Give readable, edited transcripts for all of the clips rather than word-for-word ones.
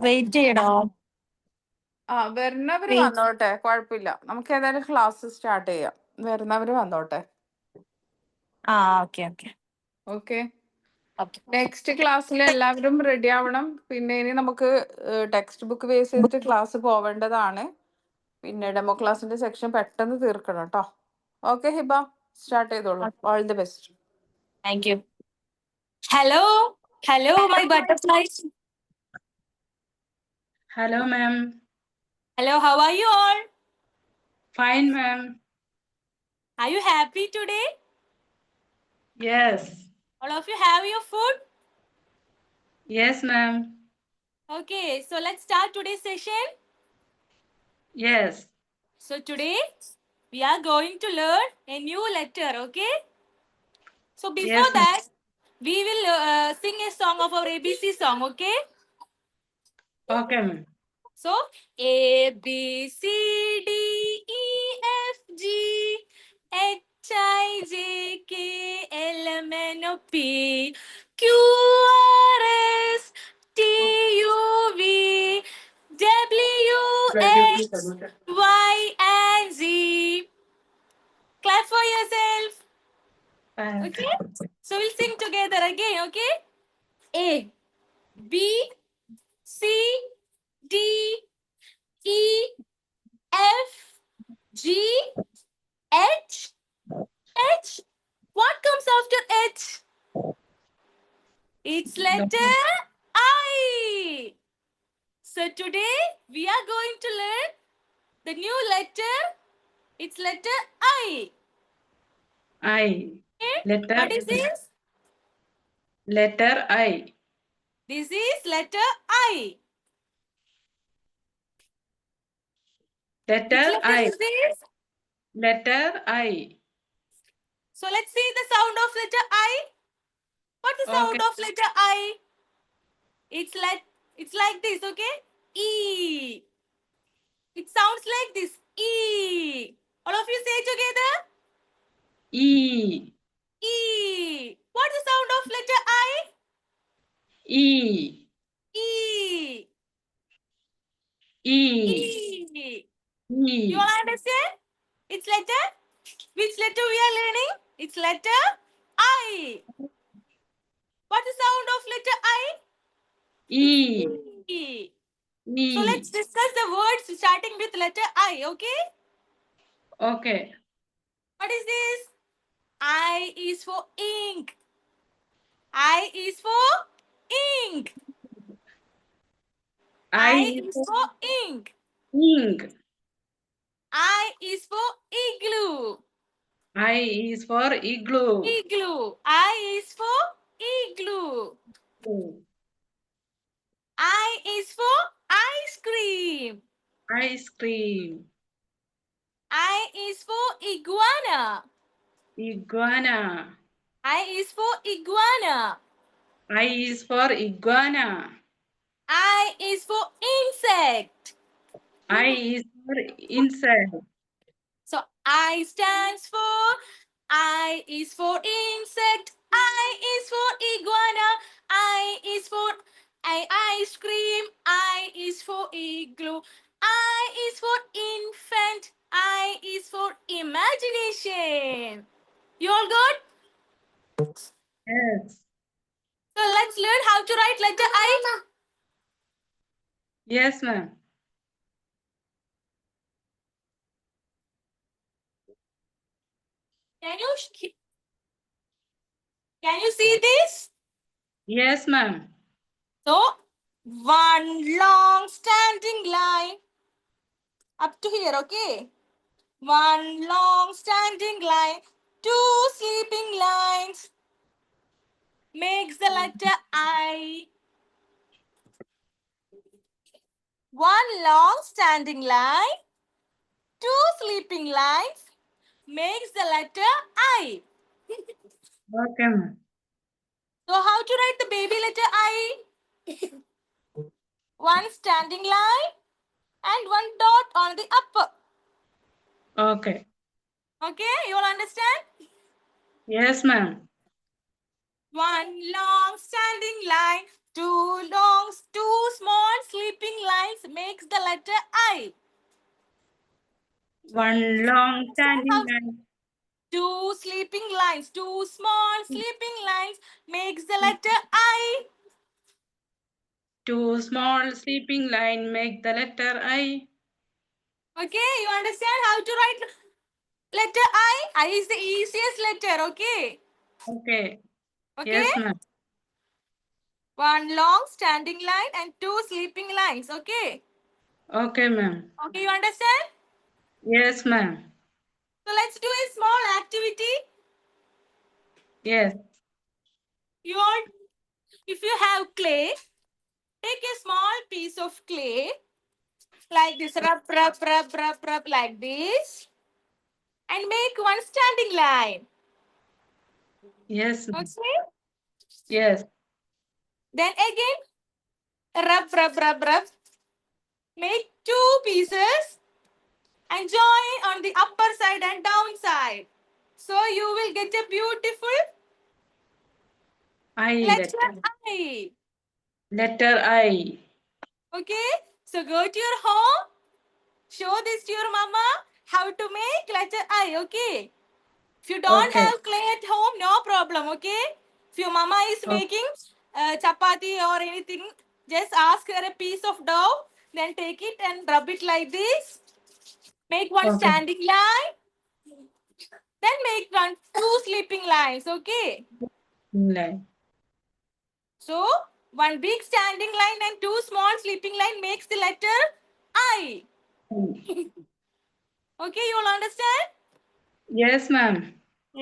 Wait ചെയ്യണോ? വരുന്നവര് വന്നോട്ടെ, കുഴപ്പമില്ല. നമുക്ക് ഏതായാലും ക്ലാസ് സ്റ്റാർട്ട് ചെയ്യാം. വരുന്നവര് വന്നോട്ടെ. Okay okay okay. നെക്സ്റ്റ് ക്ലാസ്സിൽ എല്ലാവരും റെഡി ആവണം. പിന്നെ ഇനി നമുക്ക് ടെക്സ്റ്റ് ബുക്ക് ബേസ് ചെയ്തിട്ട് ക്ലാസ് പോവേണ്ടതാണ്. പിന്നെ ഡെമോ ക്ലാസ്സിന്റെ സെക്ഷൻ പെട്ടെന്ന് തീർക്കണം കേട്ടോ. ഓക്കെ ഹിബ, സ്റ്റാർട്ട് ചെയ്തോളൂ. All the best. Thank you. Hello my butterflies. Hello, ma'am. Hello, how are you all? Fine, ma'am. Are you happy today? Yes. All of you have your food? Yes, ma'am. Okay, so let's start today's session. Yes. So today we are going to learn a new letter, okay? So before Yes, ma'am. that, we will sing a song of our ABC song, okay? Okay, ma'am. So A, B, C, D, E, F, G, H, I, J, K, L, M, N, O, P, Q, R, S, T, U, V, W, X, Y, and Z. Clap for yourself. Okay? So we'll sing together again, okay? A, B, C, D, E, F, G, H, H. What comes after H? It's letter I. So today we are going to learn the new letter. It's letter I. I. Okay? Letter. What is this? Letter I. This is letter I. Letter Which letter I. is this? Letter I. So let's see the sound of letter I. What's the sound Okay. of letter I? It's like this, okay? E. It sounds like this. E. All of you say together. E. E. What's the sound of letter I? E. E. E. E. E. You all understand? It's letter. Which letter we are learning? It's letter I. What's the sound of letter I? E. E. E. So let's discuss the words starting with letter I, okay? Okay. What is this? I is for ink. I is for ink. I is for ink. Ink. I is for igloo. I is for igloo. Igloo. I is for igloo. I is for ice cream. Ice cream. I is for iguana. Iguana. I is for iguana. I is for iguana. I is for insect. I is for insect. So I stands for I is for insect. I is for iguana. I is for ice cream. I is for igloo. I is for infant. I is for imagination. You all good? Yes. So let's learn how to write letter I. Yes, ma'am. Can you see this? Yes, ma'am. So one long standing line up to here, okay? One long standing line, two sleeping lines makes the letter I. One long standing line, two sleeping lines makes the letter I. Okay, ma'am. So how to write the baby letter I? One standing line and one dot on the upper. Okay. Okay, you all understand? Yes, ma'am. One long standing line, two small sleeping One long standing How- line. 2 sleeping lines, 2 small sleeping lines makes the letter I. 2 small sleeping line make the letter I. Okay, you understand how to write letter I? I is the easiest letter, okay? Okay. Okay? Yes, ma'am. 1 long standing line and 2 sleeping lines, okay? Okay, ma'am. Okay, you understand? Yes, ma'am. So let's do a small activity. Yes. You all, if you have clay, take a small piece of clay like this, rub like this, and make one standing line. Yes, ma'am. Okay? Yes. Then again, rub. Make 2 pieces and join on the upper side and down side. So you will get a beautiful I letter letter. I. Letter I. Okay? So go to your home. Show this to your mama how to make letter I. Okay? If you don't Okay. have clay at home, no problem. Okay? If your mama is Okay. making chapati or anything, just ask her a piece of dough. Then take it and rub it like this. Make one Okay. standing line. Then make 2 sleeping lines. Okay? Line. So, 1 big standing line and 2 small sleeping line makes the letter I. Okay, you all understand? Yes, ma'am. So,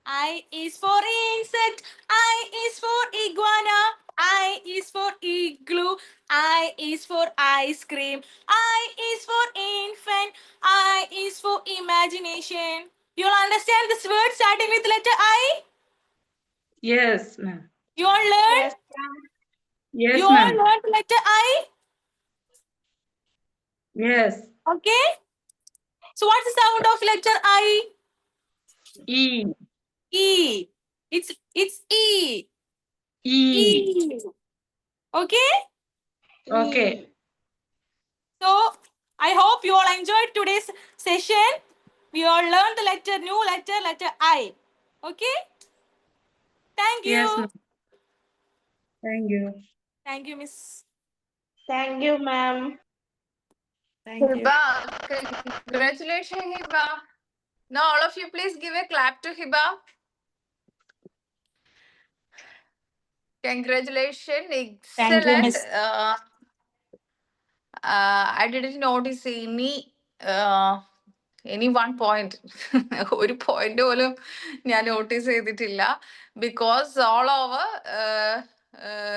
I is for insect, I is for iguana, I is for igloo, I is for ice cream, I is for infant, I is for imagination. You all understand this word starting with letter I? Yes, ma'am. You all learned? Yes, You all ma'am. learned letter I? Yes. Okay? So what's the sound of letter I? E. E. It's E. E. E. Okay? Okay. So I hope you all enjoyed today's session. We all learned the new letter I. Okay? Thank Yes, you. ma'am. Thank you. Thank you, Miss. Thank you, ma'am. Thank you. Hiba, congratulations, Hiba. Now, all of you, please give a clap to Hiba. Congratulations, Thank you, excellent. Miss. I didn't notice any one point. ഒരു point പോലും ഞാൻ notice ചെയ്തിട്ടില്ല. Because all over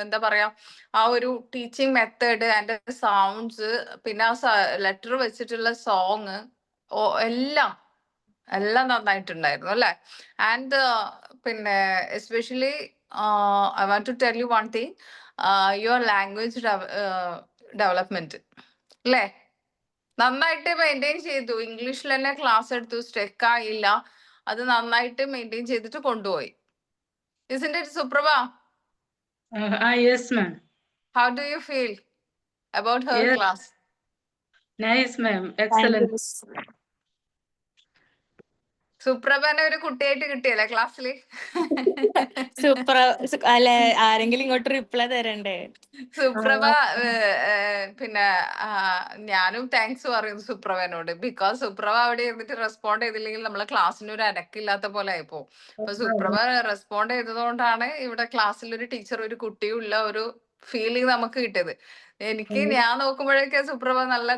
എന്താ പറയാ, ആ ഒരു teaching method, അതിന്റെ sounds, പിന്നെ ആ ലെറ്റർ വെച്ചിട്ടുള്ള സോങ്, എല്ലാം നന്നായിട്ടുണ്ടായിരുന്നു അല്ലെ. ആൻഡ് പിന്നെ especially I want to tell you one thing, your language development അല്ലേ, നന്നായിട്ട് മെയിൻറ്റെയിൻ ചെയ്തു. ഇംഗ്ലീഷിൽ തന്നെ ക്ലാസ് എടുത്തു, സ്റ്റെക്ക് ആയില്ല, അത് നന്നായിട്ട് മെയിൻറ്റെയിൻ ചെയ്തിട്ട് കൊണ്ടുപോയി. Isn't it, Suprabha? Yes, ma'am. How do you feel about her Yes. class? Nice, ma'am. Thank you, Excellent. Miss. സുപ്രഭനെ ഒരു കുട്ടിയായിട്ട് കിട്ടിയല്ലേ ക്ലാസ്സിൽ? സൂപ്പർ അല്ലെ, ആരെങ്കിലും ഇങ്ങോട്ട് റിപ്ലൈ തരണ്ടേ? സുപ്രഭ പിന്നെ ഞാനും താങ്ക്സ് പറയുന്നു സുപ്രഭനോട്. ബിക്കോസ് സുപ്രഭ അവിടെ ഇരുന്നിട്ട് റെസ്പോണ്ട് ചെയ്തില്ലെങ്കിൽ നമ്മളെ ക്ലാസ്സിന് ഒരു അനക്കില്ലാത്ത പോലെ ആയിപ്പോ. അപ്പൊ സുപ്രഭ റെസ്പോണ്ട് ചെയ്തതുകൊണ്ടാണ് ഇവിടെ ക്ലാസ്സിൽ ഒരു ടീച്ചർ ഒരു കുട്ടിയും ഉള്ള ഒരു ഫീലിംഗ് നമുക്ക് കിട്ടിയത്. എനിക്ക് ഞാൻ നോക്കുമ്പോഴൊക്കെ സുപ്രഭ നല്ല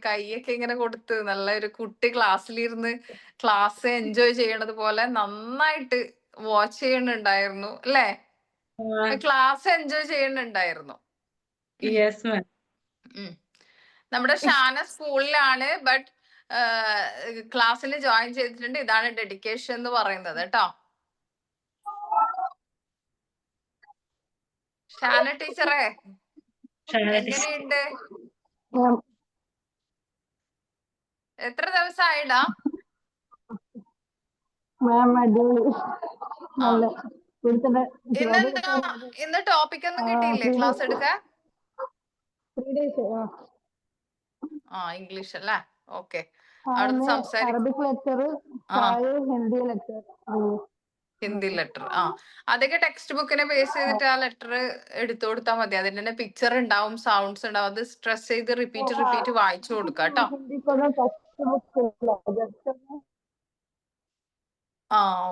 കൈയൊക്കെ ഇങ്ങനെ കൊടുത്ത് നല്ല ഒരു കുട്ടി ക്ലാസ്സിലിരുന്ന് ക്ലാസ് എൻജോയ് ചെയ്യണത് പോലെ നന്നായിട്ട് വാച്ച് ചെയ്യുന്നുണ്ടായിരുന്നു അല്ലേ? ക്ലാസ് എൻജോയ് ചെയ്യുന്നുണ്ടായിരുന്നു. Yes, ma'am. നമ്മുടെ ഷാന സ്കൂളിലാണ്, ബട്ട് ക്ലാസ്സിൽ ജോയിൻ ചെയ്തിട്ടുണ്ട്. ഇതാണ് ഡെഡിക്കേഷൻ എന്ന് പറയുന്നത് കേട്ടോ. ഷാന ടീച്ചറെ എങ്ങനെയുണ്ട്? എത്ര ദിവസമായിടാ? ഇന്ന് ടോപ്പിക് ഒന്നും കിട്ടിയില്ലേ ക്ലാസ് എടുക്കാൻ? ഇംഗ്ലീഷ് അല്ലേ? ഓക്കെ. അവിടുന്ന് സംസാരിക്കും. അറബിക് ലെക്ചർ, ആ ഹിന്ദി ലെക്ചർ. ഹിന്ദി ലെറ്റർ. അതൊക്കെ ടെക്സ്റ്റ് ബുക്കിനെ ബേസ് ചെയ്തിട്ട് ആ ലെറ്റർ എടുത്തു കൊടുത്താൽ മതി. അതിന്റെ തന്നെ പിക്ചർ ഉണ്ടാവും, സൗണ്ട്സ് ഉണ്ടാവും. അത് സ്ട്രെസ് ചെയ്ത് റിപ്പീറ്റ് വായിച്ചു കൊടുക്കുക കേട്ടോ.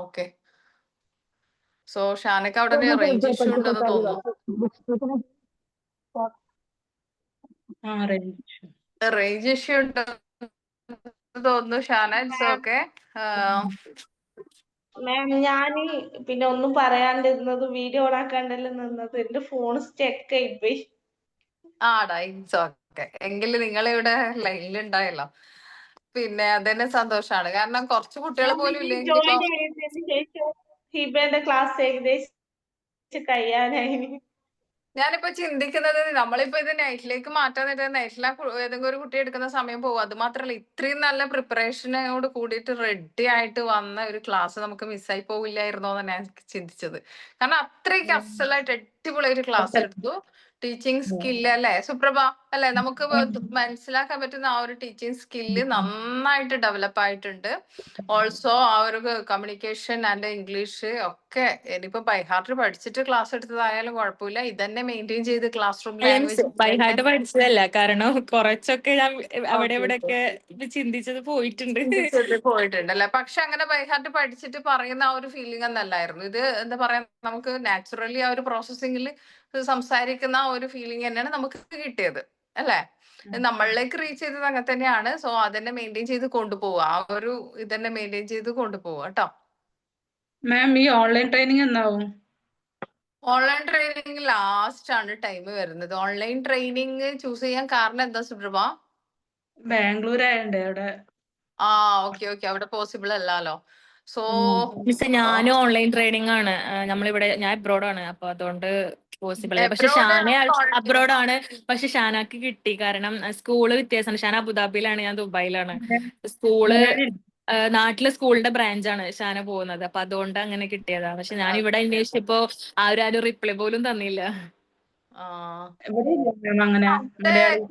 ഓക്കെ. സോ ഷാനക്ക് അവിടെ റേഞ്ച് ഇഷ്യൂ ഉണ്ടെന്ന് തോന്നുന്നു. റേഞ്ച് ഇഷ്യൂ ഉണ്ടെന്ന് തോന്നുന്നു ഷാന. It's okay. മാം ഞാന് പിന്നെ ഒന്നും പറയാണ്ടിരുന്നത്, വീഡിയോ ഓൺ ആക്കാണ്ടല്ലോ നിന്നത്. എന്റെ ഫോൺ സ്റ്റക്ക് ആയിപ്പോയി. ആടാ, ഇറ്റ്സ് ഓക്കെ. എങ്കിലും നിങ്ങളിവിടെ ലൈനിലുണ്ടായല്ലോ, പിന്നെ അതന്നെ സന്തോഷാണ്. കാരണം കുറച്ച് കുട്ടികൾ പോലും ഇല്ലെങ്കിൽ ജോയിൻ ചെയ്തതിന് ശേഷം ഹിബയുടെ ക്ലാസ് ഏകദേശം കഴിയാനായി. ഞാനിപ്പോ ചിന്തിക്കുന്നത്, നമ്മളിപ്പോ ഇത് നൈറ്റിലേക്ക് മാറ്റാൻ നേരം നൈറ്റിലാ ഏതെങ്കിലും ഒരു കുട്ടി എടുക്കുന്ന സമയം പോകും. അത് മാത്രല്ല, ഇത്രയും നല്ല പ്രിപ്പറേഷനോട് കൂടിയിട്ട് റെഡി ആയിട്ട് വന്ന ഒരു ക്ലാസ് നമുക്ക് മിസ്സായി പോവില്ലായിരുന്നോ എന്ന് ഞാൻ ചിന്തിച്ചത്. കാരണം അത്രയ്ക്ക് അസലായിട്ട് അടിപൊളി ഒരു ക്ലാസ് എടുത്തു. ടീച്ചിങ് സ്കില്ല് അല്ലെ സുപ്രഭ, അല്ലെ? നമുക്ക് മനസ്സിലാക്കാൻ പറ്റുന്ന ആ ഒരു ടീച്ചിങ് സ്കില്ല് നന്നായിട്ട് ഡെവലപ്പ് ആയിട്ടുണ്ട്. ഓൾസോ ആ ഒരു കമ്മ്യൂണിക്കേഷൻ ആൻഡ് ഇംഗ്ലീഷ് ഒക്കെ ഇനിയിപ്പോ ബൈഹാർട്ട് പഠിച്ചിട്ട് ക്ലാസ് എടുത്തതായാലും കുഴപ്പമില്ല. ഇതന്നെ മെയിൻറ്റെയിൻ ചെയ്ത് ക്ലാസ് റൂം ലാംഗ്വേജ് ബൈഹാർട്ട് പഠിച്ചതല്ല, കാരണം കുറച്ചൊക്കെ ഞാൻ അവിടെ ഇവിടെ ഒക്കെ ചിന്തിച്ചത് പോയിട്ടുണ്ട്. പോയിട്ടുണ്ട് അല്ലെ? പക്ഷെ അങ്ങനെ ബൈഹാർട്ട് പഠിച്ചിട്ട് പറയുന്ന ആ ഒരു ഫീലിംഗ് ഒന്നല്ലായിരുന്നു ഇത്. എന്താ പറയാ, നമുക്ക് നാച്ചുറലി ആ ഒരു പ്രോസസ്സിംഗിൽ സംസാരിക്കുന്ന ആ ഒരു ഫീലിംഗ് തന്നെയാണ് നമുക്ക് കിട്ടിയത് അല്ലെ? നമ്മളിലേക്ക് റീച്ച് ചെയ്തത് അങ്ങനെ തന്നെയാണ്. സോ അതന്നെ മെയിൻറ്റെയിൻ ചെയ്ത് കൊണ്ടുപോവുക, ആ ഒരു ഇതന്നെ മെയിൻറ്റെയിൻ ചെയ്ത് കൊണ്ടുപോവുക കേട്ടോ. മാം ഈ ഓൺലൈൻ ട്രെയിനിങ് എന്നാവും? ഓൺലൈൻ ട്രെയിനിങ് ലാസ്റ്റ് ആണ് ടൈം വരുന്നത്. ഓൺലൈൻ ട്രെയിനിങ് ചൂസ് ചെയ്യാൻ കാരണം എന്താ സുപ്രഭ? ബാംഗ്ലൂർ ആയണ്ടേ അവിടെ. ഓക്കെ. അവിടെ പോസിബിൾ അല്ലല്ലോ. സോ ഞാനും ഓൺലൈൻ ട്രെയിനിങ് ആണ്. നമ്മളിവിടെ, ഞാൻ അബ്രോഡ് ആണ്, അപ്പൊ അതുകൊണ്ട് പോസിബിൾ അല്ല. പക്ഷെ Abroad ഷാന ആണ് അബ്രോഡ് ആണ്, പക്ഷെ ഷാനക്ക് കിട്ടി. കാരണം സ്കൂള് വ്യത്യാസമാണ്. ഷാന അബുദാബിയിലാണ്, ഞാൻ ദുബായിലാണ്. സ്കൂള് നാട്ടിലെ സ്കൂളിന്റെ ബ്രാഞ്ചാണ് ഷാന പോകുന്നത്. അപ്പൊ അതുകൊണ്ട് അങ്ങനെ കിട്ടിയതാ. പക്ഷെ ഞാൻ ഇവിടെ അന്വേഷിച്ചപ്പോ ആരും റിപ്ലൈ പോലും തന്നില്ല. ഇവിടെ ഇല്ല മാം അങ്ങനെ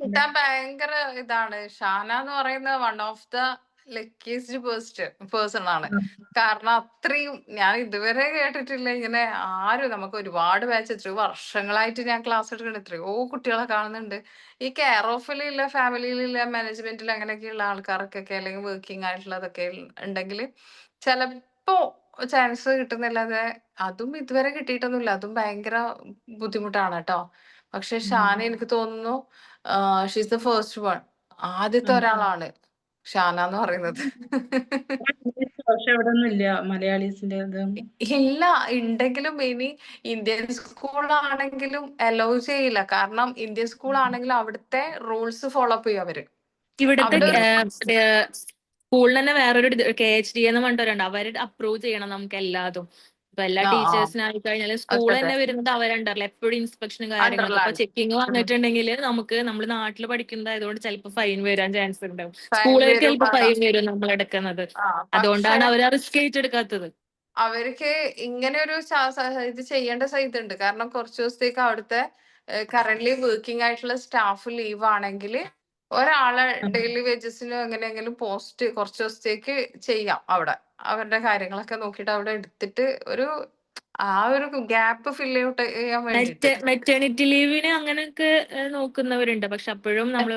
കിട്ടാൻ ഭയങ്കര ഇതാണ്. ഷാന എന്ന് പറയുന്നത് one of the luckiest person ആണ്. കാരണം അത്രയും ഞാൻ ഇതുവരെ കേട്ടിട്ടില്ല ഇങ്ങനെ ആരും. നമുക്ക് ഒരുപാട് ബാച്ച്, എത്രയോ വർഷങ്ങളായിട്ട് ഞാൻ ക്ലാസ് എടുക്കുന്നത്, എത്രയോ കുട്ടികളെ കാണുന്നുണ്ട്. ഈ കെയർ ഓഫിലുള്ള ഫാമിലിയിലുള്ള മാനേജ്മെന്റിൽ അങ്ങനെയൊക്കെയുള്ള ആൾക്കാർക്കൊക്കെ, അല്ലെങ്കിൽ വർക്കിംഗ് ആയിട്ടുള്ളതൊക്കെ ഉണ്ടെങ്കിൽ ചിലപ്പോ ചാൻസ് കിട്ടുന്നില്ലാതെ, അതും ഇതുവരെ കിട്ടിയിട്ടൊന്നുമില്ല. അതും ഭയങ്കര ബുദ്ധിമുട്ടാണ് കേട്ടോ. പക്ഷെ ഷാന എനിക്ക് തോന്നുന്നു ഷീസ് ദ ഫസ്റ്റ് വൺ, ആദ്യത്തെ ഒരാളാണ് ഷാന എന്ന് പറയുന്നത്. പക്ഷെ ഇവിടെ ഒന്നും ഇല്ല മലയാളീസിന്റെ. ഇല്ല, ഉണ്ടെങ്കിലും ഇനി ഇന്ത്യൻ സ്കൂളാണെങ്കിലും അലോ ചെയ്യില്ല. കാരണം ഇന്ത്യൻ സ്കൂൾ ആണെങ്കിലും അവിടുത്തെ റൂൾസ് ഫോളോ അപ്പ് ചെയ്യും അവര്. ഇവിടുത്തെ സ്കൂളിൽ തന്നെ വേറൊരു KHD എന്ന് പറഞ്ഞിട്ടുണ്ട്. അവര് അപ്രൂവ് ചെയ്യണം നമുക്ക് എല്ലാതും. ഇപ്പൊ എല്ലാ ടീച്ചേഴ്സിനായി കഴിഞ്ഞാലും സ്കൂൾ തന്നെ വരുന്നത് അവരുണ്ടല്ലോ, എപ്പോഴും ഇൻസ്പെക്ഷനും കാര്യങ്ങളൊക്കെ. അപ്പൊ ചെക്കിങ് വന്നിട്ടുണ്ടെങ്കിൽ നമ്മള് നാട്ടിൽ പഠിക്കുന്നതായതുകൊണ്ട് ചിലപ്പോൾ ഫൈൻ വരാൻ ചാൻസ് ഉണ്ടാവും. സ്കൂളുകാർക്ക് ചിലപ്പോൾ ഫൈൻ വരും നമ്മൾ എടുക്കുന്നത്. അതുകൊണ്ടാണ് അവർ റിസ്ക് ഏറ്റെടുക്കാത്തത്. അവർക്ക് ഇങ്ങനെ ഒരു ഇത് ചെയ്യേണ്ട ഇതുണ്ട്. കാരണം കുറച്ച് ദിവസത്തേക്ക് അവിടുത്തെ കറന്റ്ലി വർക്കിംഗ് ആയിട്ടുള്ള സ്റ്റാഫ് ലീവ് ആണെങ്കിൽ ഒരാളെ ഡെയിലി വേജസിനും എങ്ങനെയെങ്കിലും പോസ്റ്റ് കുറച്ച് ദിവസത്തേക്ക് ചെയ്യാം അവിടെ. അവരുടെ കാര്യങ്ങളൊക്കെ നോക്കിയിട്ട് അവിടെ എടുത്തിട്ട് ആ ഒരു ഗ്യാപ്പ് ഫില്ല് ഔട്ട് ചെയ്യാൻ വേണ്ടിട്ട്. മെറ്റേണിറ്റി ലീവിന് അങ്ങനെയൊക്കെ നോക്കുന്നവരുണ്ട്. പക്ഷെ അപ്പോഴും നമ്മൾ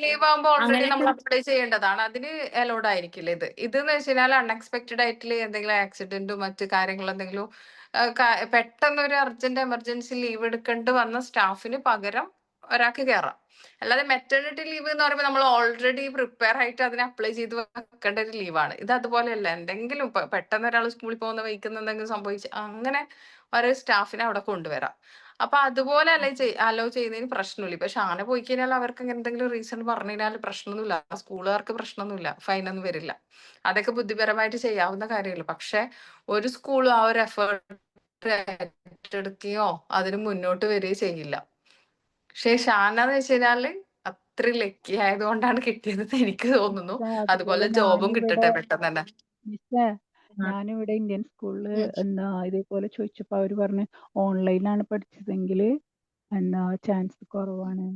ലീവ് ആകുമ്പോൾ ഓൾറെഡി നമ്മൾ അപ്ലൈ ചെയ്യേണ്ടതാണ്. അതിന് അലൗഡ് ആയിരിക്കില്ല ഇത്. ഇതെന്ന് വെച്ച് കഴിഞ്ഞാൽ അൺഎക്സ്പെക്ടഡ് ആയിട്ട് എന്തെങ്കിലും ആക്സിഡന്റും മറ്റു കാര്യങ്ങളും എന്തെങ്കിലും പെട്ടെന്ന് ഒരു അർജന്റ് എമർജൻസി ലീവ് എടുക്കേണ്ടി വന്ന സ്റ്റാഫിന് പകരം ഒരാൾക്ക് കയറാം. അല്ലാതെ മെറ്റേണിറ്റി ലീവ് എന്ന് പറയുമ്പോൾ നമ്മൾ ഓൾറെഡി പ്രിപ്പയർ ആയിട്ട് അതിനെ അപ്ലൈ ചെയ്ത് വെക്കേണ്ട ഒരു ലീവാണ്. ഇത് അതുപോലെയല്ല. എന്തെങ്കിലും പെട്ടെന്ന് ഒരാൾ സ്കൂളിൽ പോകുന്ന വഹിക്കുന്ന എന്തെങ്കിലും സംഭവിച്ച് അങ്ങനെ ഒരു സ്റ്റാഫിനെ അവിടെ കൊണ്ടുവരാം. അപ്പൊ അതുപോലെ അലോ ചെയ്യുന്നതിന് പ്രശ്നമില്ല. ഇപ്പൊ ഷാന പോയി കഴിഞ്ഞാൽ അവർക്ക് എന്തെങ്കിലും റീസൺ പറഞ്ഞു കഴിഞ്ഞാൽ പ്രശ്നമൊന്നുമില്ല. സ്കൂളുകാർക്ക് പ്രശ്നമൊന്നുമില്ല, ഫൈനൊന്നും വരില്ല. അതൊക്കെ ബുദ്ധിപരമായിട്ട് ചെയ്യാവുന്ന കാര്യമല്ല. പക്ഷെ ഒരു സ്കൂളും ആ ഒരു എഫേർട്ട് ഏറ്റെടുക്കുകയോ അതിന് മുന്നോട്ട് വരികയോ ചെയ്യില്ല. പക്ഷെ ഷാന എന്ന് വെച്ച് കഴിഞ്ഞാല് അത്ര ലക്കി ആയതുകൊണ്ടാണ് കിട്ടിയത് എനിക്ക് തോന്നുന്നു. അതുപോലെ ജോബും കിട്ടട്ടെ പെട്ടെന്ന് തന്നെ. ഞാനിവിടെ ഇന്ത്യൻ സ്കൂളില് ഇതേപോലെ ചോദിച്ചപ്പോ അവര് പറഞ്ഞു ഓൺലൈനാണ് പഠിച്ചതെങ്കിൽ ചാൻസ് കുറവാണ്.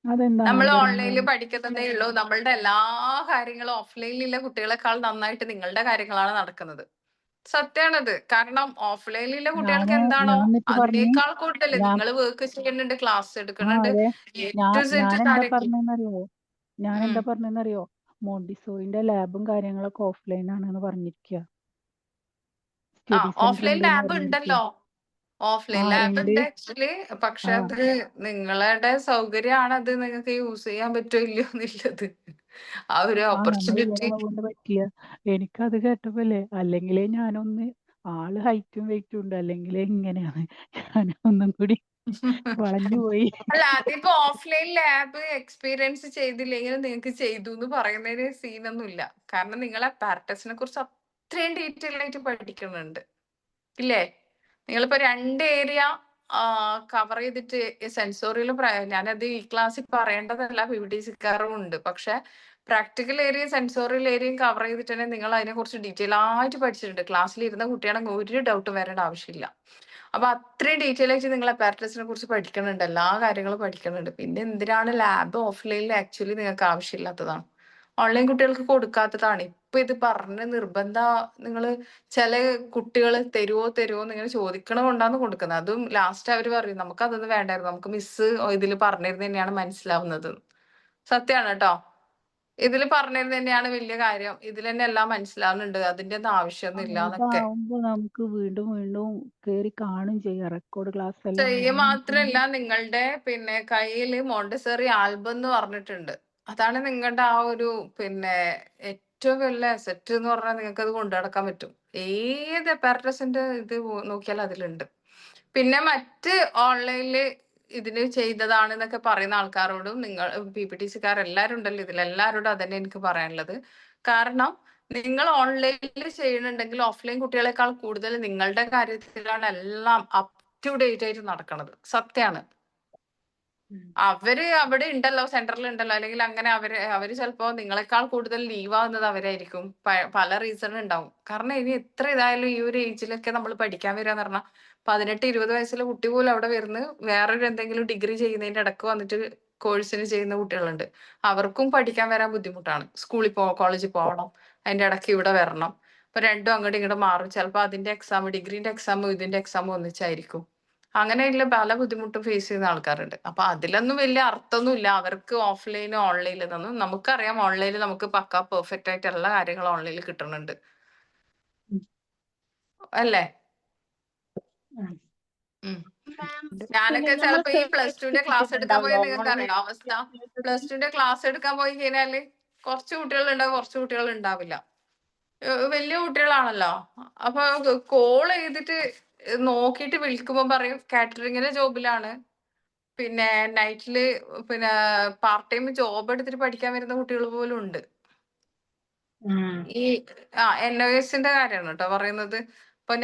അതെന്താണ് നമ്മൾ അങ്ങനെ ഓൺലൈനിൽ പറയുന്നത്? പഠിക്കുന്നതേ ഉള്ളൂ. നമ്മളുടെ എല്ലാ കാര്യങ്ങളും ഓഫ്ലൈനിലുള്ള കുട്ടികളെക്കാൾ നന്നായിട്ട് നിങ്ങളുടെ കാര്യങ്ങളാണ് നടക്കുന്നത്. സത്യാണത്. കാരണം ഓഫ്ലൈനിലുള്ള കുട്ടികൾക്ക് എന്താണോ ഞാൻ എന്നിട്ട് പറഞ്ഞ് അതിനേക്കാൾ കൂടുതൽ ഞാൻ നിങ്ങൾ വർക്ക് ചെയ്യുന്നുണ്ട്, ക്ലാസ് ആ എടുക്കുന്നുണ്ട്, അതെ A to Z ഞാനെന്താ കാര്യങ്ങൾ. പറഞ്ഞെന്നറിയോ ഉം. ഞാനെന്താ പറഞ്ഞെന്നറിയോ മോണ്ടിസോറിന്റെ ലാബും കാര്യങ്ങളൊക്കെ ഓഫ്ലൈൻ ആണെന്ന് പറഞ്ഞിരിക്കുക. സ്റ്റഡി സെന്റർ ഓഫ്ലൈൻ ഉണ്ടെന്ന് ലാബ് പറഞ്ഞിരിക്കുക. ഉണ്ടല്ലോ. ഓഫ്ലൈൻ ആ ലാബ് ഉണ്ട്. ഉണ്ട് ആക്ച്വലി. പക്ഷെ ആ അത് നിങ്ങളുടെ സൗകര്യമാണ്, അത് നിങ്ങൾക്ക് യൂസ് ചെയ്യാൻ പറ്റുമോ ഇല്ലയോ എന്നുള്ളത്. ആ ഒരു നമ്മൾ ഇവിടെ ഓപ്പർച്യൂണിറ്റി. കൊണ്ട് പറ്റില്ല. എനിക്കത് കേട്ടപ്പോല്ലേ അല്ലെങ്കിലേ ഞാനൊന്ന് ആള് ഹൈറ്റും വെയിറ്റും ഉണ്ട്, അല്ലെങ്കിലേ ഇങ്ങനെയാണ് ഞാൻ ഒന്നും കൂടി വളഞ്ഞു പോയി. അല്ല, അതിപ്പോ ഓഫ്ലൈൻ ലാബ് എക്സ്പീരിയൻസ് ചെയ്തില്ലെങ്കിലും നിങ്ങൾക്ക് ചെയ്തു എന്ന് പറയുന്നതിന് സീനൊന്നും ഇല്ല. കാരണം നിങ്ങൾ അപ്പാരറ്റസിനെ കുറിച്ച് അത്രയും ഡീറ്റെയിൽ ആയിട്ട് പഠിക്കുന്നുണ്ട്, ഇല്ലേ? നിങ്ങളിപ്പോ 2 ഏരിയ കവർ ചെയ്തിട്ട് സെൻസോറിയിൽ, ഞാനത് ഈ ക്ലാസ്സിൽ പറയേണ്ടതല്ല, PPTCക്കാരും ഉണ്ട്. പക്ഷെ പ്രാക്ടിക്കൽ ഏരിയയും സെൻസോറിയൽ ഏരിയയും കവർ ചെയ്തിട്ട് തന്നെ നിങ്ങൾ അതിനെ കുറിച്ച് ഡീറ്റെയിൽ ആയിട്ട് പഠിച്ചിട്ടുണ്ട്. ക്ലാസ്സിൽ ഇരുന്ന കുട്ടിയാണെങ്കിൽ ഒരു ഡൗട്ടും വരേണ്ട ആവശ്യമില്ല. അപ്പൊ അത്രയും ഡീറ്റെയിൽ ആയിട്ട് നിങ്ങൾ അപ്പാരറ്റസിനെ കുറിച്ച് പഠിക്കുന്നുണ്ട്, എല്ലാ കാര്യങ്ങളും പഠിക്കുന്നുണ്ട്. പിന്നെ എന്തിനാണ് ലാബ് ഓഫ്ലൈനിൽ? ആക്ച്വലി നിങ്ങൾക്ക് ആവശ്യമില്ലാത്തതാണ്, ഓൺലൈൻ കുട്ടികൾക്ക് കൊടുക്കാത്തതാണ്. ഇപ്പൊ ഇത് പറഞ്ഞ നിർബന്ധ നിങ്ങൾ ചില കുട്ടികൾ തരുവോ നിങ്ങൾ ചോദിക്കണ കൊണ്ടാണ് കൊടുക്കുന്നത്. അതും ലാസ്റ്റ് അവർ പറയും നമുക്ക് അതൊന്നും വേണ്ടായിരുന്നു, നമുക്ക് മിസ് ഇതിൽ പറഞ്ഞിരുന്ന തന്നെയാണ് മനസ്സിലാവുന്നത്. സത്യമാണ് കേട്ടോ. ഇതിൽ പറഞ്ഞിരുന്ന തന്നെയാണ് വലിയ കാര്യം, ഇതിൽ തന്നെ എല്ലാം മനസ്സിലാവുന്നുണ്ട്, അതിന്റെ ഒന്നും ആവശ്യമൊന്നും ഇല്ല എന്നൊക്കെ. ഇതാവുമ്പോ നമുക്ക് വീണ്ടും വീണ്ടും കേറി കാണും ചെയ്യാം. റെക്കോർഡ് ക്ലാസ് എല്ലാം ചെയ്യുക അങ്ങനെ മാത്രല്ല, നിങ്ങളുടെ പിന്നെ കയ്യില് മോണ്ടിസറി ആൽബം എന്ന് പറഞ്ഞിട്ടുണ്ട്. അതാണ് നിങ്ങളുടെ ആ ഒരു പിന്നെ ഏറ്റവും വലിയ അസറ്റ് എന്ന് പറഞ്ഞാൽ. നിങ്ങൾക്ക് അത് കൊണ്ടു നടക്കാൻ പറ്റും. ഏത് അപ്പാരറ്റസിന്റെ ഇത് നോക്കിയാൽ അതിലുണ്ട്. പിന്നെ മറ്റ് ഓൺലൈനില് ഇതിന് ചെയ്തതാണ് എന്നൊക്കെ പറയുന്ന ആൾക്കാരോടും, നിങ്ങൾ PPTCക്കാർ എല്ലാവരും ഉണ്ടല്ലോ ഇതിൽ, എല്ലാവരോടും അതന്നെ എനിക്ക് പറയാനുള്ളത്. കാരണം നിങ്ങൾ ഓൺലൈനിൽ ചെയ്യുന്നുണ്ടെങ്കിൽ ഓഫ്ലൈൻ കുട്ടികളെക്കാൾ കൂടുതൽ നിങ്ങളുടെ കാര്യത്തിലാണ് എല്ലാം അപ് ടു ഡേറ്റ് ആയിട്ട് നടക്കണത്. സത്യാണ്. അവര് അവിടെ ഉണ്ടല്ലോ, സെന്ററിൽ ഉണ്ടല്ലോ, അല്ലെങ്കിൽ അങ്ങനെ അവര് ചിലപ്പോ നിങ്ങളെക്കാൾ കൂടുതൽ ലീവ് ആവുന്നത് അവരായിരിക്കും. പല റീസൺ ഉണ്ടാവും. കാരണം ഇനി എത്ര ഇതായാലും ഈ ഒരു ഏജിലൊക്കെ നമ്മൾ പഠിക്കാൻ വരിക എന്ന് പറഞ്ഞാൽ 18-20 വയസ്സിലെ കുട്ടി പോലും അവിടെ വരുന്ന വേറൊരു എന്തെങ്കിലും ഡിഗ്രി ചെയ്യുന്നതിന്റെ ഇടക്ക് വന്നിട്ട് കോഴ്സിന് ചെയ്യുന്ന കുട്ടികളുണ്ട്. അവർക്കും പഠിക്കാൻ വരാൻ ബുദ്ധിമുട്ടാണ്. സ്കൂളിൽ കോളേജിൽ പോകണം, അതിന്റെ ഇടയ്ക്ക് ഇവിടെ വരണം. അപ്പൊ രണ്ടും അങ്ങോട്ടും ഇങ്ങോട്ട് മാറും. ചിലപ്പോൾ അതിന്റെ എക്സാം, ഡിഗ്രീന്റെ എക്സാമും ഇതിന്റെ എക്സാമും ഒന്നിച്ചായിരിക്കും. അങ്ങനെയുള്ള പല ബുദ്ധിമുട്ടും ഫേസ് ചെയ്യുന്ന ആൾക്കാരുണ്ട്. അപ്പൊ അതിലൊന്നും വലിയ അർത്ഥമൊന്നുമില്ല അവർക്ക് ഓഫ്ലൈനും ഓൺലൈനിൽ നിന്നും. നമുക്കറിയാം ഓൺലൈനിൽ നമുക്ക് പക്കാ പെർഫെക്റ്റ് ആയിട്ട് എല്ലാ കാര്യങ്ങളും ഓൺലൈനിൽ കിട്ടുന്നുണ്ട്, അല്ലേ? ഞാനൊക്കെ ചിലപ്പോ ഈ +2ന്റെ ക്ലാസ് എടുക്കാൻ പോയി, നിങ്ങൾക്ക് അറിയാം അവസ്ഥ. +2ന്റെ ക്ലാസ് എടുക്കാൻ പോയി കഴിഞ്ഞാല് കുറച്ച് കുട്ടികൾ ഉണ്ടാവും, കുറച്ച് കുട്ടികൾ ഉണ്ടാവില്ല. വലിയ കുട്ടികളാണല്ലോ. അപ്പൊ കോൾ ചെയ്തിട്ട് നോക്കിയിട്ട് വിളിക്കുമ്പോ പറയും കാറ്ററിംഗിന്റെ ജോബിലാണ്, പിന്നെ നൈറ്റില് പിന്നെ പാർട്ട് ടൈം ജോബ് എടുത്തിട്ട് പഠിക്കാൻ വരുന്ന കുട്ടികൾ പോലും ഉണ്ട്. ഈ NOSന്റെ കാര്യമാണ് കേട്ടോ പറയുന്നത്. ഇപ്പൊ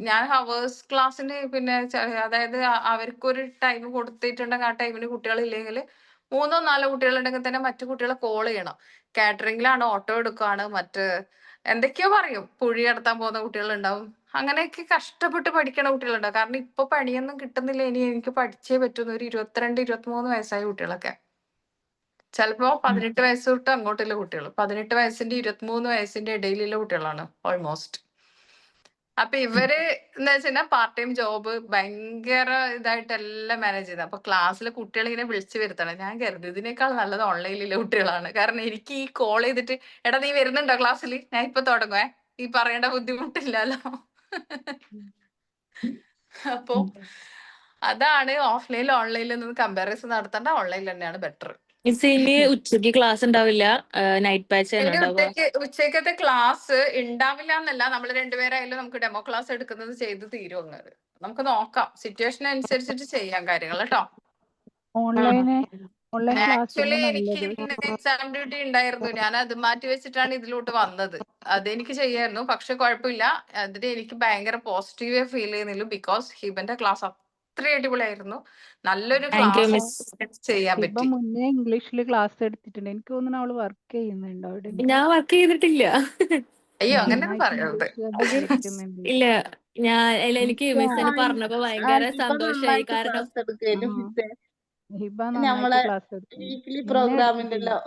ഞാൻ ഹവേഴ്സ് ക്ലാസ്സിന് പിന്നെ അതായത് അവർക്കൊരു ടൈം കൊടുത്തിട്ടുണ്ടെങ്കിൽ ആ ടൈമിന് കുട്ടികളില്ലെങ്കിൽ 3-4 കുട്ടികളുണ്ടെങ്കിൽ തന്നെ മറ്റു കുട്ടികളെ കോൾ ചെയ്യണം. കാറ്ററിംഗിലാണ്, ഓട്ടോ എടുക്കുകയാണ്, എന്തൊക്കെയോ പറയും, കുഴി നടത്താൻ പോകുന്ന കുട്ടികളുണ്ടാവും. അങ്ങനെയൊക്കെ കഷ്ടപ്പെട്ട് പഠിക്കണ കുട്ടികളുണ്ടാവും. കാരണം ഇപ്പൊ പണിയൊന്നും കിട്ടുന്നില്ല, ഇനി എനിക്ക് പഠിച്ചേ പറ്റുന്ന ഒരു 22-23 വയസ്സായ കുട്ടികളൊക്കെ, ചിലപ്പോ 18 വയസ്സ് തൊട്ട് അങ്ങോട്ടുള്ള കുട്ടികൾ, 18 വയസ്സിന്റെ 23 വയസ്സിന്റെ ഇടയിലുള്ള കുട്ടികളാണ് ഓൾമോസ്റ്റ്. അപ്പൊ ഇവര് എന്താ വെച്ചാൽ പാർട്ട് ടൈം ജോബ് ഭയങ്കര ഇതായിട്ട് എല്ലാം മാനേജ് ചെയ്തത്. അപ്പൊ ക്ലാസ്സിലെ കുട്ടികൾ ഇങ്ങനെ വിളിച്ചു വരുത്തണം. ഞാൻ കരുതി ഇതിനേക്കാൾ നല്ലത് ഓൺലൈനിലെ കുട്ടികളാണ്. കാരണം എനിക്ക് ഈ കോൾ ചെയ്തിട്ട് എടാ നീ വരുന്നുണ്ടോ ക്ലാസ്സിൽ, ഞാൻ ഇപ്പൊ തുടങ്ങുവേ, ഈ പറയേണ്ട ബുദ്ധിമുട്ടില്ലല്ലോ. അപ്പൊ അതാണ് ഓഫ്ലൈനിൽ ഓൺലൈനിൽ നിന്ന് കമ്പാരിസൺ നടത്തേണ്ട, ഓൺലൈനിൽ തന്നെയാണ് ബെറ്റർ. മിസ് ഇനി ഉച്ചക്ക് ക്ലാസ് ഉണ്ടാവില്ല, നൈറ്റ് ബാച്ച് ആണ് ഇനി ഉണ്ടാവുക. ഉച്ചക്കത്തെ ക്ലാസ് ഉണ്ടാവില്ല എന്നല്ല, നമ്മൾ രണ്ടുപേരായാലും നമുക്ക് ഡെമോ ക്ലാസ് എടുക്കുന്നത് ചെയ്ത് തീരും. അങ്ങനെ നമുക്ക് നോക്കാം, സിറ്റുവേഷൻ അനുസരിച്ചിട്ട് ചെയ്യാം കാര്യങ്ങൾ കേട്ടോ. ഓൺലൈൻ ക്ലാസ് ആക്ച്വലി തന്നെ എനിക്ക് നല്ലത്. ഇന്ന് എക്സാം ഡ്യൂട്ടി ഉണ്ടായിരുന്നു, ഞാൻ അത് മാറ്റി വെച്ചിട്ടാണ് ഇതിലോട്ട് വന്നത്. അതെനിക്ക് ചെയ്യായിരുന്നു, പക്ഷെ കുഴപ്പമില്ല. അതിന് എനിക്ക് ഭയങ്കര പോസിറ്റീവ് ഫീൽ ചെയ്യുന്നില്ല, ബിക്കോസ് ഹിബന്റെ ക്ലാസ് അത്ര അടിപൊളിയായിരുന്നു. നല്ലൊരു താങ്ക് യു ക്ലാസ് മിസ്. ചെയ്യാൻ ഹിബ പറ്റി. മുന്നേ ഇംഗ്ലീഷിൽ ക്ലാസ് എടുത്തിട്ടുണ്ട്. എനിക്ക് തോന്നുന്നു അവള് വർക്ക് ചെയ്യുന്നുണ്ട് അവിടെ. ഞാൻ വർക്ക് ചെയ്തിട്ടില്ല. അയ്യോ അങ്ങനെയൊന്നും നന്നായിട്ട് പറയരുത്. ഇംഗ്ലീഷ് സംസാരിക്കുന്നുണ്ട്. ഇല്ല, എനിക്ക് മിസ് പറഞ്ഞപ്പോ ഭയങ്കര സന്തോഷായി. കാരണം ആ ഹിബ നന്നായിട്ട് നമ്മളെ ക്ലാസ് എടുക്കുന്നു. വീക്കിലി നിന്നെ പ്രോഗ്രാം എടുത്തിട്ടില്ല. ഉണ്ടല്ലോ.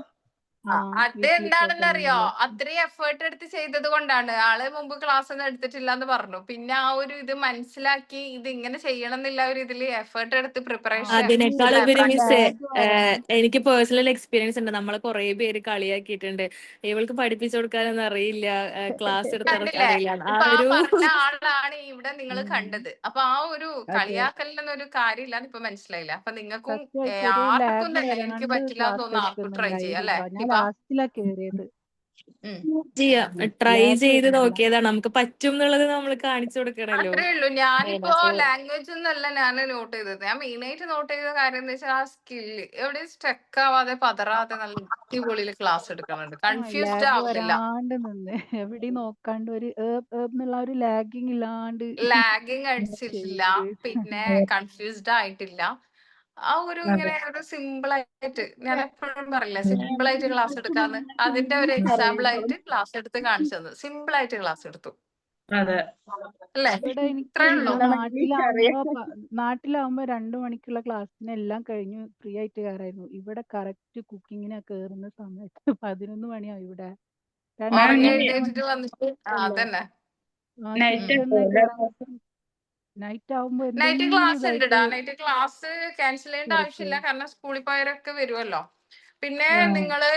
ആ അത് വീക്കിലി എന്താണെന്നറിയോ, പ്രോഗ്രാമില് അത്രയും എഫേർട്ട് എടുത്ത് ചെയ്തത് കൊണ്ടാണ്. ആള് മുമ്പ് ക്ലാസ് ഒന്നും എടുത്തിട്ടില്ല എന്ന് പറഞ്ഞു. പിന്നെ ആ ഒരു ഇത് മനസ്സിലാക്കി ഇത് ഇങ്ങനെ ചെയ്യണം എന്നുള്ള ഒരു ഇതില് എഫേർട്ട് എടുത്ത് പ്രിപ്പറേഷൻ അത് അതിനേക്കാളുപരി ഈ മിസ്സേ ലാഗ് വരാൻ എനിക്ക് പേഴ്സണൽ എക്സ്പീരിയൻസ് ഉണ്ട്. നമ്മളെ കുറെ പേര് കളിയാക്കിയിട്ടുണ്ട്, ഇവൾക്ക് പഠിപ്പിച്ചു കൊടുക്കാനൊന്നും അറിയില്ല, ക്ലാസ് എടുത്ത് കണ്ടില്ലേ, അറിയില്ല. ആ ഇപ്പൊ ആ ഒരു പറഞ്ഞ ആളാണ് ഇവിടെ നിങ്ങൾ കണ്ടത്. അപ്പൊ ആ ഒരു അതെ കളിയാക്കലിനൊന്നും ഒരു കാര്യമില്ലാന്ന് ഇപ്പൊ മനസ്സിലായില്ല. അപ്പൊ നിങ്ങൾക്കും സത്യമായിട്ട് ഒരു ആർക്കും ലാഗ് തന്നെ എനിക്ക് വരാണ്ട് പറ്റില്ല എന്ന് ക്ലാസ് തോന്നുന്നു ആർക്കും ട്രൈ എടുക്കുന്നുണ്ടായി ചെയ്യാം ഹിബ. അല്ലെ ഞാൻ ഇപ്പൊ ലാസ്റ്റിലാ കേറിയത്. ട്രൈ ലാഗ് ചെയ്ത് വരുന്നില്ല. നോക്കിയതാണ്, നമുക്ക് പറ്റും എന്നുള്ളത് നമ്മൾ കാണിച്ചു കൊടുക്കണല്ലോ. അത്രേ ഉള്ളൂ. ഞാനിപ്പോ ലാംഗ്വേജ് ഒന്നല്ല ഞാൻ നോട്ട് ചെയ്തത്. ഞാൻ മെയിൻ ആയിട്ട് നോട്ട് ചെയ്ത കാര്യം എന്ന് വെച്ചാൽ ആ സ്കില്ല് എവിടെ സ്റ്റക്ക് ആവാതെ പതറാതെ നല്ല അടിപൊളിയിൽ ക്ലാസ് എടുക്കുന്നുണ്ട്. കൺഫ്യൂസ്ഡ് ലാഗ് ആവുന്നില്ല, വരാണ്ട് നിന്ന് എവിടെയും നോക്കാണ്ട് ഒരു എന്നുള്ള ഒരു ലാഗിങ് ഇല്ലാണ്ട് ലാഗിങ് അടിച്ചിട്ടില്ല, ചെയ്ത് പിന്നെ കൺഫ്യൂസ്ഡ് ആയിട്ടില്ല. ആ ഒരു ഇങ്ങനെ ഒരു സിമ്പിൾ ആയിട്ട് ഞാൻ എപ്പോഴും പറയില്ല, സിമ്പിൾ ആയിട്ട് ക്ലാസ് എടുക്കാന്ന്. അതിന്റെ ഒരു എക്സാമ്പിൾ ആയിട്ട് ക്ലാസ് എടുത്ത് കാണിച്ചു തന്നു. സിമ്പിൾ ആയിട്ട് ക്ലാസ് എടുത്തു അതെ. അല്ലേ, ഇവിടെ എനിക്ക് ഇത്രേ ഉള്ളൂ. നാട്ടിലാവുമ്പോ 2 മണിക്കുള്ള ക്ലാസ്സിന് എല്ലാം കഴിഞ്ഞു ഫ്രീ ആയിട്ട് കയറായിരുന്നു. ഇവിടെ കറക്റ്റ് കുക്കിങ്ങിനെ കേറുന്ന സമയത്ത് 11 മണിയാവും ഇവിടെ. കാരണം ഉറങ്ങി 2 എഴുന്നേറ്റിട്ട് മണിക്കൂർ വന്നിട്ട് അതന്നെ നൈറ്റ് കിച്ചണിൽ കയറാൻ നൈറ്റ് ആവുമ്പോ നൈറ്റ് എന്തെങ്കിലും ക്ലാസ് ഉണ്ട് ഇതായിട്ട് നൈറ്റ് ക്ലാസ് ക്യാൻസൽ ചെയ്യേണ്ട തിരക്ക്. ആവശ്യമില്ല, കാരണം സ്കൂളിൽ പോയവരൊക്കെ വരുമല്ലോ. പിന്നെ നിങ്ങള്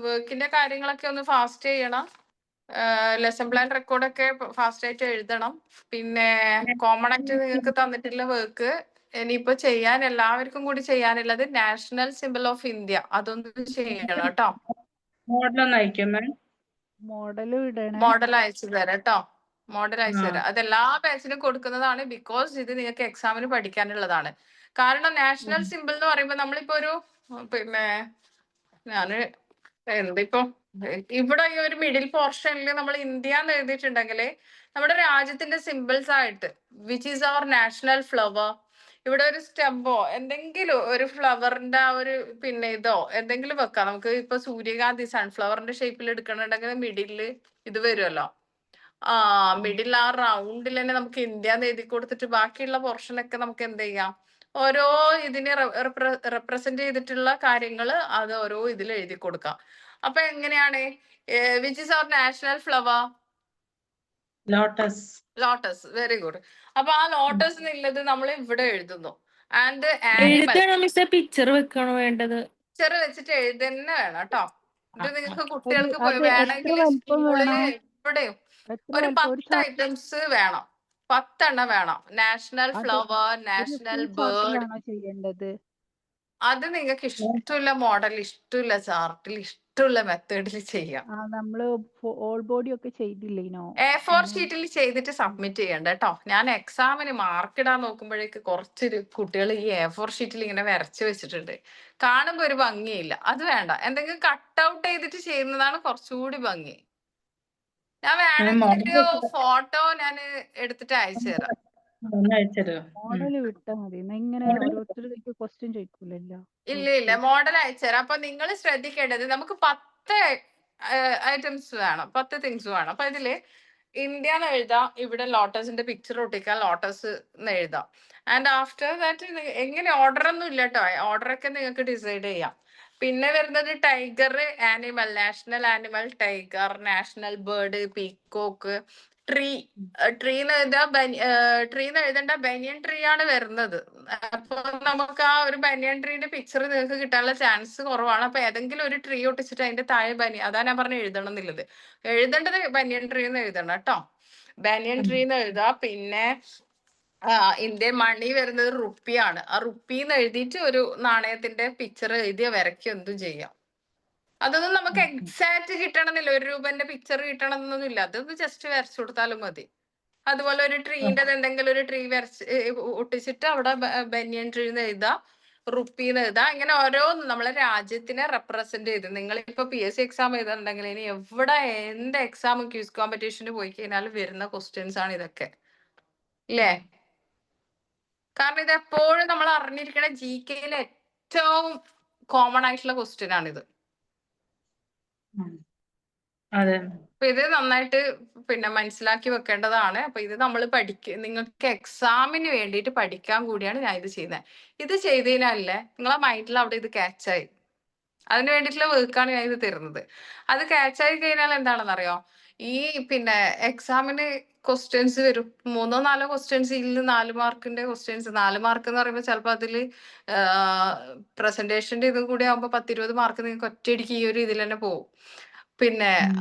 വർക്കിന്റെ കാര്യങ്ങളൊക്കെ ഒന്ന് ഫാസ്റ്റ് ചെയ്യണം. ലെസൺ പ്ലാൻ റെക്കോർഡൊക്കെ ഫാസ്റ്റ് ആയിട്ട് എഴുതണം. പിന്നെ കോമൺ ആയിട്ട് നിങ്ങൾക്ക് തന്നിട്ടുള്ള വർക്ക് ഇനിയിപ്പോ ചെയ്യാൻ എല്ലാവർക്കും കൂടി ചെയ്യാനുള്ളത് നാഷണൽ സിംബൽ ഓഫ് ഇന്ത്യ അതൊന്ന് ചെയ്യണം കേട്ടോ. മോഡലൊന്നും അയക്കും മാം. മോഡൽ ഇടണേ. മോഡൽ അയച്ചു തരാം കേട്ടോ, മോഡൽ അയച്ചു തരാം. അത് എല്ലാ ബാച്ചിനും കൊടുക്കുന്നതാണ്, ബിക്കോസ് ഇത് നിങ്ങൾക്ക് എക്സാമിന് പഠിക്കാനുള്ളതാണ്. കാരണം നാഷണൽ സിമ്പിൾ എന്ന് പറയുമ്പോൾ നമ്മളിപ്പോ ഒരു പിന്നെ ഞാന് എന്തിപ്പോ ഇവിടെ ഈ ഒരു മിഡിൽ പോർഷനിൽ നമ്മൾ ഇന്ത്യ എന്ന് എഴുതിയിട്ടുണ്ടെങ്കിൽ നമ്മുടെ രാജ്യത്തിന്റെ സിമ്പിൾസ് ആയിട്ട് which is our national flower, ഇവിടെ ഒരു സ്റ്റെമ്പോ എന്തെങ്കിലും ഒരു ഫ്ലവറിന്റെ ആ ഒരു പിന്നെ ഇതോ എന്തെങ്കിലും വെക്കാം. നമുക്ക് ഇപ്പൊ സൂര്യകാന്തി സൺഫ്ലവറിന്റെ ഷേപ്പിൽ എടുക്കണുണ്ടെങ്കിൽ മിഡില് ഇത് വരുമല്ലോ. ആ മിഡിൽ ആ റൗണ്ടിൽ തന്നെ നമുക്ക് ഇന്ത്യ എന്ന് എഴുതി കൊടുത്തിട്ട് ബാക്കിയുള്ള പോർഷനൊക്കെ നമുക്ക് എന്ത് ചെയ്യാം, ഓരോ ഇതിനെ റെപ്രസെന്റ് ചെയ്തിട്ടുള്ള കാര്യങ്ങൾ അത് ഓരോ ഇതിൽ എഴുതി കൊടുക്കാം. അപ്പൊ എങ്ങനെയാണ് which is our national flower? Lotus. Lotus. Very good. അപ്പൊ ആ ലോട്ടസ് എന്നുള്ളത് നമ്മൾ ഇവിടെ എഴുതുന്നു. ആൻഡ് ആനിമൽ എഴുതണോ മിസ്സേ, പിക്ചർ വെക്കണോ വേണ്ടത്? പിക്ചർ വെച്ചിട്ട് എഴുതന്നെ വേണം കേട്ടോ. ഇത് നിങ്ങൾക്ക് കുട്ടികൾക്ക് അത് എത്ര വേണമെങ്കിൽ വലിപ്പം സ്കൂളില് വേണം? എവിടെയും എത്ര ഒരു വലിപ്പം? 10 ഐറ്റംസ് വേണം, 10 എണ്ണം വേണം. നാഷണൽ അത് ഫ്ലവർ, ഒരു നാഷണൽ ഫുൾ ബേർഡ്. ചാർട്ടിലാണോ ചെയ്യേണ്ടത്? അത് നിങ്ങൾക്ക് ഇഷ്ടമുള്ള മോഡൽ, ഇഷ്ടമുള്ള ചാർട്ടിൽ, ഇഷ്ടമുള്ള മെത്തേഡിൽ ചെയ്യാം. നമ്മള് ഓൾ ബോഡി ഒക്കെ ചെയ്തില്ലേനോ? A4 ഷീറ്റിൽ ചെയ്തിട്ട് സബ്മിറ്റ് ചെയ്യണ്ട കേട്ടോ. ഞാൻ എക്സാമിന് മാർക്ക് ഇടാൻ നോക്കുമ്പോഴേക്ക് കുറച്ചൊരു കുട്ടികൾ ഈ A4 ഷീറ്റിൽ ഇങ്ങനെ വരച്ചു വെച്ചിട്ടുണ്ട്, കാണുമ്പോ ഒരു ഭംഗിയില്ല. അത് വേണ്ട, എന്തെങ്കിലും കട്ട് ഔട്ട് ചെയ്തിട്ട് ചെയ്യുന്നതാണ് കുറച്ചുകൂടി ഭംഗി. ഞാൻ വേണമെങ്കിൽ ഒരു ഫോട്ടോ ഞാൻ എടുത്തിട്ട് അയച്ചു തരാം. മോഡൽ വിട്ടാ മതി. ഇങ്ങനെ ഓരോരുത്തർക്ക് ക്വസ്റ്റ്യൻ ചോദിക്കൂലല്ലോ. ഇല്ല മോഡൽ അയച്ചുതരാം. അപ്പൊ നിങ്ങൾ ശ്രദ്ധിക്കേണ്ടത് നമുക്ക് 10 ഐറ്റംസ് വേണം, 10 തിങ്സ് വേണം. അപ്പൊ ഇതില് ഇന്ത്യ എന്ന് എഴുതാം, ഇവിടെ ലോട്ടസിന്റെ പിക്ചർ ഒട്ടിക്കാൻ ലോട്ടസ് എന്ന് എഴുതാം. ആൻഡ് ആഫ്റ്റർ ദാറ്റ് എങ്ങനെ ഓർഡർ ഒന്നും ഇല്ല കേട്ടോ, ഓർഡർ ഒക്കെ നിങ്ങൾക്ക് ഡിസൈഡ് ചെയ്യാം. പിന്നെ വരുന്നത് tiger animal, national animal tiger, national bird peacock, tree. Tree എന്ന് എഴുതാ ട്രീ എന്ന് എഴുതേണ്ട ബനിയൻ ട്രീ ആണ് വരുന്നത്. അപ്പൊ നമുക്ക് ആ ഒരു ബനിയൻ ട്രീന്റെ പിക്ചർ നിങ്ങൾക്ക് കിട്ടാനുള്ള ചാൻസ് കുറവാണ്. അപ്പൊ ഏതെങ്കിലും ഒരു ട്രീ ഒട്ടിച്ചിട്ട് അതിന്റെ താഴെ അതാ ഞാൻ പറഞ്ഞ എഴുതണം എന്നുള്ളത്. എഴുതേണ്ടത് ബനിയൻ ട്രീ എന്ന് എഴുതണം കേട്ടോ, ബനിയൻ ട്രീ എന്ന് എഴുതാ. പിന്നെ ഇന്ത്യൻ മണി വരുന്നത് റുപ്പിയാണ്. ആ റുപ്പി എന്ന് എഴുതിയിട്ട് ഒരു നാണയത്തിന്റെ പിക്ചർ എഴുതിയ വരയ്ക്കും എന്തും ചെയ്യാം. അതൊന്നും നമുക്ക് എക്സാക്ട് കിട്ടണമെന്നില്ല, 1 രൂപന്റെ പിക്ചർ കിട്ടണമെന്നൊന്നുമില്ല. അതൊന്ന് ജസ്റ്റ് വരച്ചു കൊടുത്താലും മതി. അതുപോലെ ഒരു ട്രീന്റെ എന്തെങ്കിലും ഒരു ട്രീ വരച്ച് ഒട്ടിച്ചിട്ട് അവിടെ ബനിയൻ ട്രീ എന്ന് എഴുതാ, റുപ്പി എന്ന് എഴുതാ. ഇങ്ങനെ ഓരോന്ന് നമ്മളെ രാജ്യത്തിനെ റെപ്രസെന്റ് ചെയ്ത് നിങ്ങളിപ്പോ PSC എക്സാം എഴുതുന്നുണ്ടെങ്കിൽ ഇനി എവിടെ എന്ത് എക്സാം ക്യൂസ് കോമ്പറ്റീഷന് പോയി കഴിഞ്ഞാലും വരുന്ന ക്വസ്റ്റ്യൻസ് ആണ് ഇതൊക്കെ, ഇല്ലേ? കാരണം ഇത് എപ്പോഴും നമ്മൾ അറിഞ്ഞിരിക്കണ GK ഏറ്റവും കോമൺ ആയിട്ടുള്ള ക്വസ്റ്റ്യൻ ആണിത്. അതെ. അപ്പൊ ഇത് നന്നായിട്ട് മനസ്സിലാക്കി വെക്കേണ്ടതാണ്. അപ്പൊ ഇത് നമ്മൾ നിങ്ങൾക്ക് എക്സാമിന് വേണ്ടിയിട്ട് പഠിക്കാൻ കൂടിയാണ് ഞാൻ ഇത് ചെയ്യുന്നത്. ഇത് ചെയ്തതിനാലേ നിങ്ങളെ മൈൻഡിൽ അവിടെ ഇത് ക്യാച്ചായി. അതിന് വേണ്ടിയിട്ടുള്ള വർക്കാണ് ഞാൻ ഇത് തരുന്നത്. അത് ക്യാച്ചായി കഴിഞ്ഞാൽ എന്താണെന്നറിയോ, ഈ എക്സാമിന് ക്വസ്റ്റ്യൻസ് വരും. 3 4 ക്വസ്റ്റ്യൻസ്, ഇതിൽ 4 മാർക്കിന്റെ ക്വസ്റ്റ്യൻസ്. 4 മാർക്ക് എന്ന് പറയുമ്പോൾ ചിലപ്പോൾ അതിൽ പ്രസന്റേഷന്റെ ഇതും കൂടി ആകുമ്പോൾ 10 20 മാർക്ക് നിങ്ങൾക്ക് ഒറ്റയടിക്ക് ഈ ഒരു ഇതിൽ തന്നെ പോകും.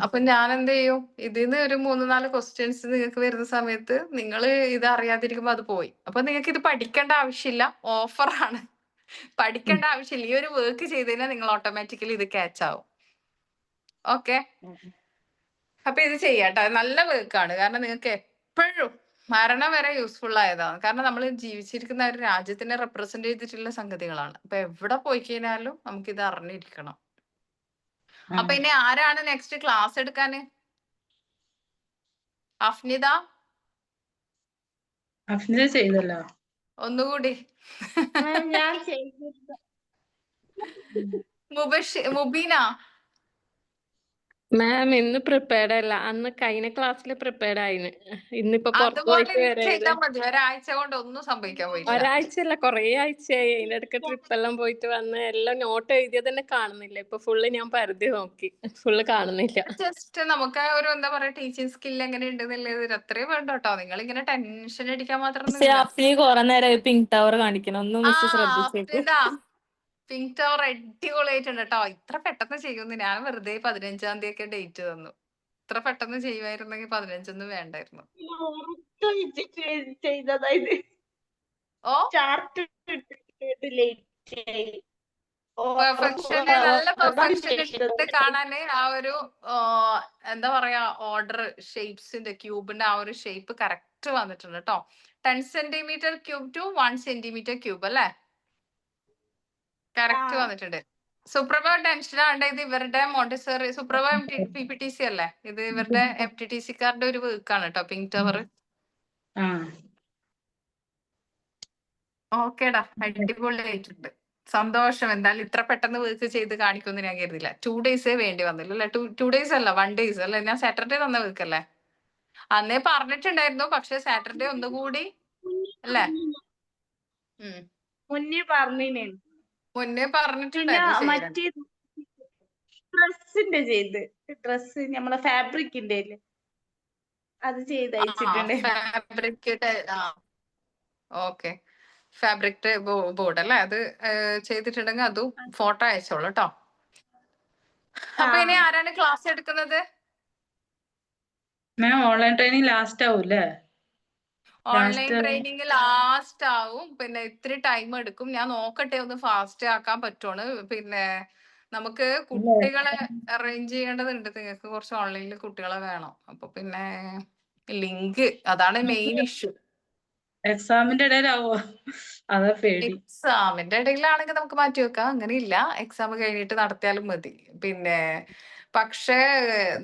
അപ്പൊ ഞാൻ എന്ത് ചെയ്യും, ഇതിന്ന് ഒരു 3 4 ക്വസ്റ്റ്യൻസ് നിങ്ങൾക്ക് വരുന്ന സമയത്ത് നിങ്ങൾ ഇത് അറിയാതിരിക്കുമ്പോൾ അത് പോയി. അപ്പൊ നിങ്ങൾക്ക് ഇത് പഠിക്കേണ്ട ആവശ്യമില്ല, ഓഫറാണ്. പഠിക്കേണ്ട ആവശ്യമില്ല. ഈ ഒരു വർക്ക് ചെയ്ത് കഴിഞ്ഞാൽ നിങ്ങൾ ഓട്ടോമാറ്റിക്കലി ഇത് ക്യാച്ച് ആവും. ഓക്കെ, അപ്പൊ ഇത് ചെയ്യാട്ടോ. നല്ല വർക്കാണ്. കാരണം നിങ്ങൾക്ക് എപ്പോഴും മരണം വരെ യൂസ്ഫുൾ ആയതാണ്. കാരണം നമ്മൾ ജീവിച്ചിരിക്കുന്ന ഒരു രാജ്യത്തിനെ റെപ്രസെന്റ് ചെയ്തിട്ടുള്ള സംഗതികളാണ്. അപ്പൊ എവിടെ പോയി കഴിഞ്ഞാലും നമുക്ക് ഇത് അറിഞ്ഞിരിക്കണം. അപ്പൊ ഇനി ആരാണ് നെക്സ്റ്റ് ക്ലാസ് എടുക്കാന്? അഫ്നിത ചെയ്തല്ലോ. ഒന്നുകൂടി. ഞാൻ ചെയ്തില്ല. മുബീന മാം ഇന്ന് പ്രിപ്പയർഡ് അല്ല, അന്ന് കഴിഞ്ഞ ക്ലാസ്സിൽ പ്രിപ്പയർഡ് ആയിന്. ഇന്നിപ്പോ പുറത്തു അതുപോലെ പോയിട്ട് വരെ ചെയ്താൽ മതി. ഒരാഴ്ച കൊണ്ട് ഒന്നും സംഭവിക്കാൻ പോയില്ല. ഒരാഴ്ചയല്ല, കൊറേ ആഴ്ചയായി. അതിന്റെ ഇടയ്ക്ക് ട്രിപ്പ് എല്ലാം പോയിട്ട് വന്ന് എല്ലാം നോട്ട് എഴുതിയത് തന്നെ കാണുന്നില്ല. ഇപ്പൊ ഫുള്ള് ഞാൻ പരിധി നോക്കി, ഫുള്ള് കാണുന്നില്ല. ജസ്റ്റ് നമുക്ക് ഒരു എന്താ പറയാ, ടീച്ചിങ് സ്കിൽ എങ്ങനെ ഉണ്ടെന്നുള്ളത് അത്രയും വേണ്ട കേട്ടോ. നിങ്ങൾ ഇങ്ങനെ ടെൻഷൻ അടിക്കാൻ മാത്രം കുറെ നേരം പിങ്ക് ടവർ കാണിക്കണം. ഒന്ന് മിസ് ശ്രദ്ധിച്ചേക്ക്. പിങ്ക് ടവർ അടിപൊളിയായിട്ടുണ്ട് കേട്ടോ. ഇത്ര പെട്ടെന്ന് ചെയ്യുന്നു. ഞാൻ വെറുതെ 15-ാം തീയതി ഒക്കെ ഡേറ്റ് തന്നു. ഇത്ര പെട്ടെന്ന് ചെയ്യുമായിരുന്നെങ്കിൽ 15 വേണ്ടായിരുന്നു. ചെയ്തതായത് ഓ ചാർട്ട് പെർഫെക്ഷന്, നല്ല പെർഫെക്ഷൻ ഇട്ട് കാണാന് ആ ഒരു എന്താ പറയാ, ഓർഡർ ഷേപ്സിന്റെ ക്യൂബിന്റെ ആ ഒരു ഷേപ്പ് കറക്റ്റ് വന്നിട്ടുണ്ട് കേട്ടോ. 10 cm cube two 1 cm cube അല്ലേ, കറക്റ്റ് വന്നിട്ടുണ്ട്. സുപ്രഭ ടെൻഷൻ ആണ്ട്. ഇത് ഇവരുടെ മോണ്ടിസറി സുപ്രഭ PPTC അല്ലേ, ഇത് ഇവരുടെ FTTC-കാരുടെ ഒരു വർക്കാണ് കേട്ടോ, പിങ്ക് ടവർ. ഓക്കേടാ, അടിപൊളിയായിട്ടുണ്ട്. സന്തോഷം. എന്തായാലും ഇത്ര പെട്ടെന്ന് വർക്ക് ചെയ്ത് കാണിക്കുമെന്ന് ഞാൻ കരുതില്ല. 2 days വേണ്ടി വന്നില്ല അല്ലെ? 2 days അല്ല, 1 day അല്ലെ? ഞാൻ സാറ്റർഡേ തന്ന വർക്കല്ലേ? അന്നേ പറഞ്ഞിട്ടുണ്ടായിരുന്നു, പക്ഷെ സാറ്റർഡേ ഒന്നുകൂടി അല്ലേ? മുന്നേ പറഞ്ഞില്ലേ? മുന്നേ പറഞ്ഞിട്ടുണ്ടായിരുന്നു. മറ്റേ ഡ്രസ്സിന്റെ ചെയ്ത്, ഡ്രസ് നമ്മളെ ഫാബ്രിക്കിന്റെ അത് ചെയ്ത് അയച്ചിട്ടുണ്ട്. ഓക്കെ, ഫാബ്രിക് ബോർഡ് അല്ലേ, അത് ചെയ്തിട്ടുണ്ടെങ്കിൽ അതും ഫോട്ടോ അയച്ചോളൂ കേട്ടോ. അപ്പൊ ഇനി ആരാണ് ക്ലാസ് എടുക്കുന്നത്? ഓൺലൈൻ ട്രെയിനിങ് ലാസ്റ്റ് ആവൂല്ലേ? ഓൺലൈൻ ട്രെയിനിങ് ലാസ്റ്റ് ആവും. ഇത്തിരി ടൈം എടുക്കും. ഞാൻ നോക്കട്ടെ ഒന്ന് ഫാസ്റ്റ് ആക്കാൻ പറ്റുവാണ്. നമുക്ക് കുട്ടികളെ അറേഞ്ച് ചെയ്യേണ്ടതുണ്ട്. നിങ്ങൾക്ക് കുറച്ച് ഓൺലൈനിൽ കുട്ടികളെ വേണം. അപ്പൊ ലിങ്ക്, അതാണ് മെയിൻ ഇഷ്യൂ. എക്സാമിന്റെ ഇടയിലാവോ? അതാ പേടി. എക്സാമിന്റെ ഇടയിലാണെങ്കിൽ നമുക്ക് മാറ്റി വെക്കാം, അങ്ങനെയില്ല. എക്സാം കഴിഞ്ഞിട്ട് നടത്തിയാലും മതി. പക്ഷേ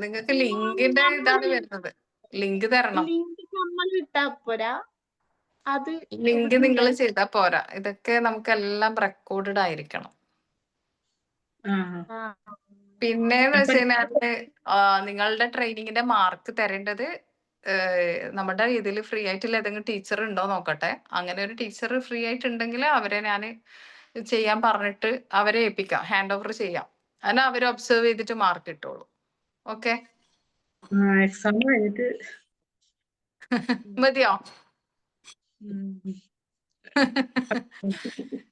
നിങ്ങൾക്ക് ലിങ്കിന്റെ ഇതാണ് വരുന്നത്. ലിങ്ക് തരണം. ലിങ്ക് നിങ്ങൾ ചെയ്താൽ പോരാ. ഇതൊക്കെ നമുക്കെല്ലാം റെക്കോർഡഡ് ആയിരിക്കണം. പിന്നെന്ന് വെച്ച് കഴിഞ്ഞാല് നിങ്ങളുടെ ട്രെയിനിങ്ങിന്റെ മാർക്ക് തരേണ്ടത് നമ്മുടെ ഇതിൽ ഫ്രീ ആയിട്ടുള്ള ഏതെങ്കിലും ടീച്ചർ ഉണ്ടോ നോക്കട്ടെ. അങ്ങനെ ഒരു ടീച്ചർ ഫ്രീ ആയിട്ടുണ്ടെങ്കിൽ അവരെ ഞാൻ ചെയ്യാൻ പറഞ്ഞിട്ട് അവരെ ഏൽപ്പിക്കാം, ഹാൻഡ് ഓവർ ചെയ്യാം. അതിന് അവര് ഒബ്സർവ് ചെയ്തിട്ട് മാർക്ക് ഇട്ടോളൂ. ഓക്കെ, എക്സാം കഴിഞ്ഞിട്ട് മതിയോ?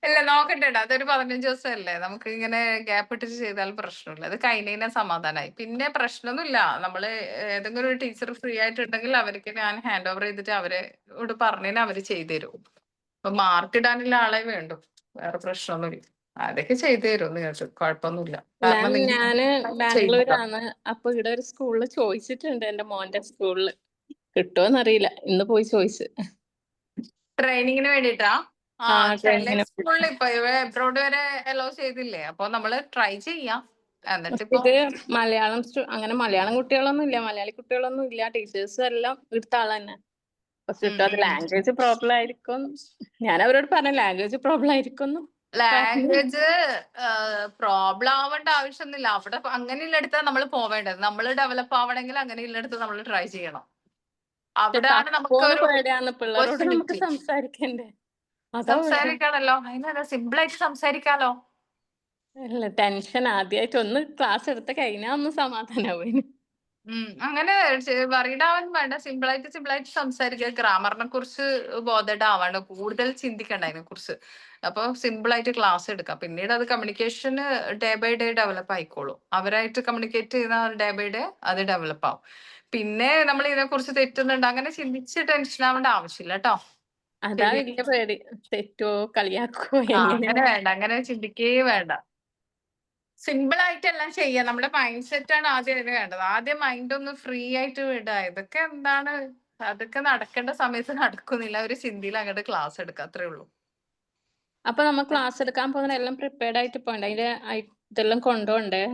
ഇല്ല, നോക്കട്ടെ. അതൊരു 15 ദിവസമല്ലേ, നമുക്ക് ഇങ്ങനെ ഗ്യാപ്പ് ഇട്ടിട്ട് ചെയ്താൽ പ്രശ്നമില്ല. അത് കഴിഞ്ഞാൽ സമാധാനമായി. പിന്നെ പ്രശ്നമൊന്നുമില്ല. നമ്മള് ഏതെങ്കിലും ഒരു ടീച്ചർ ഫ്രീ ആയിട്ടുണ്ടെങ്കിൽ അവർക്ക് ഞാൻ ഹാൻഡ് ഓവർ ചെയ്തിട്ട് അവരോട് പറഞ്ഞാൽ അവര് ചെയ്തു തരും. അപ്പൊ മാർക്ക് ഇടാനുള്ള ആളെ വേണ്ടു, വേറെ പ്രശ്നമൊന്നുമില്ല. അതൊക്കെ ചെയ്തു തരും നിങ്ങൾക്ക്, കുഴപ്പമൊന്നുമില്ല. മാം ഞാന് ബാംഗ്ലൂരാണ്. അപ്പൊ ഇവിടെ ഒരു സ്കൂളിൽ ചോദിച്ചിട്ടുണ്ട്, എന്റെ മോന്റെ സ്കൂളില് കിട്ടുമോന്നറിയില്ല. ഇന്ന് പോയി ചോദിച്ചു. ട്രെയിനിങ്ങിന് വേണ്ടിട്ടാ? ട്രെയിനിങ്ങിന് സ്കൂളിൽ ഇപ്പൊ എബ്രോഡ് വരെ അലോ ചെയ്തില്ലേ? അപ്പൊ നമ്മള് ട്രൈ ചെയ്യാം. എന്നിട്ട് ഇത് മലയാളം അങ്ങനെ മലയാളം കുട്ടികളൊന്നും ഇല്ല, മലയാളി കുട്ടികളൊന്നും ഇല്ല. ടീച്ചേഴ്സും എല്ലാം ഇവിടുത്തെ ആള് തന്നെ. പക്ഷെ അത് ലാംഗ്വേജ് പ്രോബ്ലം ആയിരിക്കും. ഞാൻ അവരോട് പറഞ്ഞ ലാംഗ്വേജ് പ്രോബ്ലം ആയിരിക്കും. ലാംഗ്വേജ് പ്രോബ്ലം ആവേണ്ട ആവശ്യമൊന്നുമില്ല. അവിടെ അങ്ങനെയുള്ളടുത്താണ് നമ്മൾ പോവേണ്ടത്. നമ്മൾ ഡെവലപ്പ് ആവണമെങ്കിൽ അങ്ങനെയുള്ളടുത്ത് നമ്മൾ ട്രൈ ചെയ്യണം. അവിടെയാണ് നമുക്ക് തപ്പോന്ന് ഒരു പേടിയാന്ന് പിള്ളേരോട് നമുക്ക് ഓപ്പർച്യൂണിറ്റി. സംസാരിക്കണ്ടേ. അതാ പേടി. സംസാരിക്കാണല്ലോ, അതിനല്ല സിമ്പിൾ ആയിട്ട് സംസാരിക്കാലോ. അല്ല ടെൻഷൻ ആദ്യമായിട്ട് ഒന്ന് ക്ലാസ് എടുത്ത് കഴിഞ്ഞാ ഒന്ന് സമാധാനാവും. അങ്ങനെ വറീഡ് ആവാൻ വേണ്ട. സിമ്പിൾ ആയിട്ട് സംസാരിക്കുക. ഗ്രാമറിനെ കുറിച്ച് ബോധഡ് ആവാണ്ട് കൂടുതൽ ചിന്തിക്കണ്ട അതിനെ കുറിച്ച്. അപ്പൊ സിമ്പിൾ ആയിട്ട് ക്ലാസ് എടുക്കാം. പിന്നീട് അത് കമ്മ്യൂണിക്കേഷന് ഡേ ബൈ ഡേ ഡെവലപ്പ് ആയിക്കോളും. അവരായിട്ട് കമ്മ്യൂണിക്കേറ്റ് ചെയ്യുന്ന ഡേ ബൈ ഡേ അത് ഡെവലപ്പ് ആവും. പിന്നെ നമ്മൾ ഇതിനെ കുറിച്ച് തെറ്റുന്നുണ്ട് അങ്ങനെ ചിന്തിച്ച് ടെൻഷൻ ആവേണ്ട ആവശ്യമില്ല കേട്ടോ. അതാ ശരി. വലിയ പേടി. തെറ്റോ കളിയാക്കോ അങ്ങനെ എങ്ങനെയാ. വേണ്ട, അങ്ങനെ ചിന്തിക്കേ വേണ്ട. സിമ്പിൾ ആയിട്ട് എല്ലാം ചെയ്യാം. നമ്മുടെ മൈൻഡ് സെറ്റ് ആണ് ആദ്യം അതിന് വേണ്ടത്. ആദ്യം മൈൻഡ് ഒന്ന് ഫ്രീ ആയിട്ട് വിടുക. ഇതൊക്കെ എന്താണ്, അതൊക്കെ നടക്കേണ്ട സമയത്ത് നടക്കുന്നില്ല. ഒരു ചിന്തയിൽ അങ്ങോട്ട് ക്ലാസ് എടുക്കുക, അത്രേ ഉള്ളൂ. അപ്പൊ നമ്മൾ ക്ലാസ് എടുക്കാൻ പോകുന്ന എല്ലാം പ്രിപ്പയർഡ് ആയിട്ട് പോകണ്ടേ? അതിന്റെ ഇതെല്ലാം കൊണ്ടുപോണ്ടേ?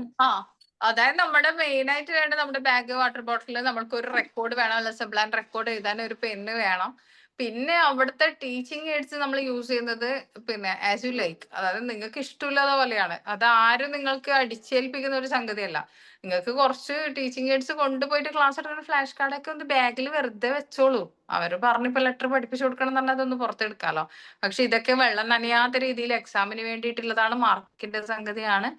അതായത് നമ്മുടെ മെയിൻ ആയിട്ട് വേണ്ട നമ്മുടെ ബാഗ്, വാട്ടർ ബോട്ടിൽ, നമ്മൾക്ക് ഒരു റെക്കോർഡ് വേണം. ലെസൺ പ്ലാൻ റെക്കോർഡ് എഴുതാൻ ഒരു പെണ്ണ് വേണം. പിന്നെ അവിടുത്തെ ടീച്ചിങ് എയ്ഡ്സ് നമ്മൾ യൂസ് ചെയ്യുന്നത് പിന്നെ ആസ് യു ലൈക്ക്, അതായത് നിങ്ങൾക്ക് ഇഷ്ടമില്ലാത്ത പോലെയാണ്. അത് ആരും നിങ്ങൾക്ക് അടിച്ചേൽപ്പിക്കുന്ന ഒരു സംഗതിയല്ല. നിങ്ങൾക്ക് കുറച്ച് ടീച്ചിങ് എയ്ഡ്സ് കൊണ്ടുപോയിട്ട് ക്ലാസ് എടുക്കുന്ന ഫ്ലാഷ് കാർഡൊക്കെ ഒന്ന് ബാഗിൽ വെറുതെ വെച്ചോളൂ. അവർ പറഞ്ഞിപ്പോ ലെറ്റർ പഠിപ്പിച്ചു കൊടുക്കണം എന്ന് പറഞ്ഞാൽ അതൊന്ന് പുറത്തെടുക്കാലോ. പക്ഷെ ഇതൊക്കെ വെള്ളം നനയാത്ത രീതിയിൽ എക്സാമിന് വേണ്ടിയിട്ടുള്ളതാണ്, മാർക്കിന്റെ സംഗതിയാണ്.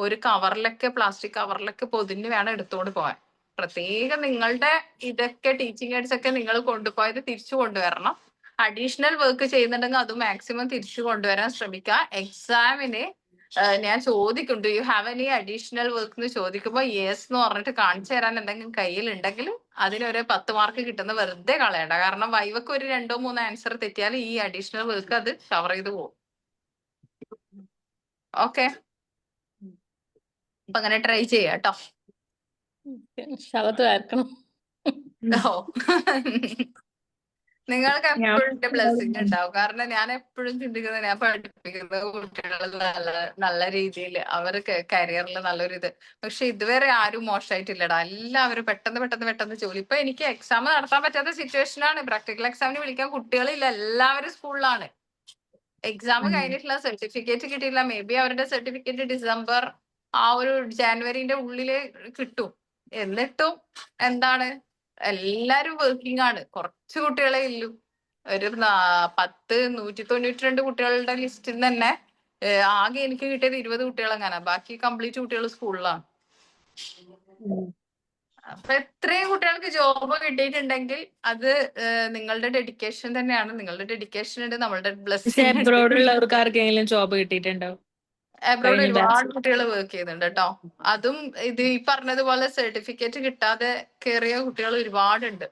ഒരു കവറിലൊക്കെ, പ്ലാസ്റ്റിക് കവറിലൊക്കെ പൊതിഞ്ഞ് വേണം എടുത്തുകൊണ്ട് പോകാൻ. പ്രത്യേകം നിങ്ങളുടെ ഇതൊക്കെ ടീച്ചിങ് എയ്ഡ്സ് ഒക്കെ നിങ്ങൾ കൊണ്ടുപോയത് തിരിച്ചു കൊണ്ടുവരണം. അഡീഷണൽ വർക്ക് ചെയ്യുന്നുണ്ടെങ്കിൽ അത് മാക്സിമം തിരിച്ചു കൊണ്ടുവരാൻ ശ്രമിക്കുക. എക്സാമിന് ഞാൻ ചോദിക്കും, do you have any additional work എന്ന് ചോദിക്കുമ്പോൾ യെസ് എന്ന് പറഞ്ഞിട്ട് കാണിച്ചു തരാൻ എന്തെങ്കിലും കയ്യിലുണ്ടെങ്കിൽ അതിനൊരു 10 മാർക്ക് കിട്ടുന്ന വെറുതെ കളയണ്ട. കാരണം വൈവക്ക് ഒരു 2-3 ആൻസർ തെറ്റിയാൽ ഈ അഡീഷണൽ വർക്ക് അത് കവർ ചെയ്ത് പോകും. ഓക്കെ, അപ്പൊ അങ്ങനെ ട്രൈ ചെയ്യാം കേട്ടോ. ശവത്ത് വരക്കണം. നിങ്ങൾക്ക് ഞാൻ എപ്പോഴും ബ്ലെസ്സിങ് ഉണ്ടാവും. കാരണം ഞാൻ എപ്പോഴും ചിന്തിക്കുന്നത്, ഞാൻ പഠിപ്പിക്കുന്ന കുട്ടികൾ നല്ല രീതിയിൽ അവർക്ക് കരിയറിൽ നല്ലൊരു ഇത്. പക്ഷെ ഇതുവരെ ആരും മോശമായിട്ടില്ലടാ. എല്ലാവരും പെട്ടെന്ന് ജോലി. ഇപ്പൊ എനിക്ക് എക്സാം നടത്താൻ പറ്റാത്ത സിറ്റുവേഷൻ ആണ്. പ്രാക്ടിക്കൽ എക്സാമിന് വിളിക്കാൻ കുട്ടികളില്ല, എല്ലാവരും സ്കൂളിലാണ്. എക്സാം കഴിഞ്ഞിട്ടില്ല, സർട്ടിഫിക്കറ്റ് കിട്ടിയില്ല. മേ ബി അവരുടെ സർട്ടിഫിക്കറ്റ് ഡിസംബർ ആ ഒരു ജാനുവരിന്റെ ഉള്ളില് കിട്ടും. എന്നിട്ടും എന്താണ്, എല്ലാരും വർക്കിംഗ് ആണ്. കുറച്ച് കുട്ടികളെ ഇല്ലു. ഒരു 192 കുട്ടികളുടെ ലിസ്റ്റിൽ തന്നെ ആകെ എനിക്ക് കിട്ടിയത് 20 കുട്ടികൾ അങ്ങനെ. ബാക്കി കംപ്ലീറ്റ് കുട്ടികൾ സ്കൂളിലാണ്. അപ്പൊ എത്രയും കുട്ടികൾക്ക് ജോബ് കിട്ടിയിട്ടുണ്ടെങ്കിൽ അത് നിങ്ങളുടെ ഡെഡിക്കേഷൻ തന്നെയാണ്. നിങ്ങളുടെ ഡെഡിക്കേഷൻ ഉണ്ട്, നമ്മളുടെ ബ്ലെസ്സിംഗ്. എബ്രോഡുള്ളവർക്ക് ആർക്കെങ്കിലും ജോബ് കിട്ടിയിട്ടുണ്ടോ? അബ്രോഡ് ഒരുപാട് കുട്ടികൾ വർക്ക് ചെയ്യുന്നുണ്ട് കേട്ടോ. അതും ഇത് ഈ പറഞ്ഞതുപോലെ സർട്ടിഫിക്കറ്റ് കിട്ടാതെ കയറിയ കുട്ടികൾ ഒരുപാടുണ്ട്.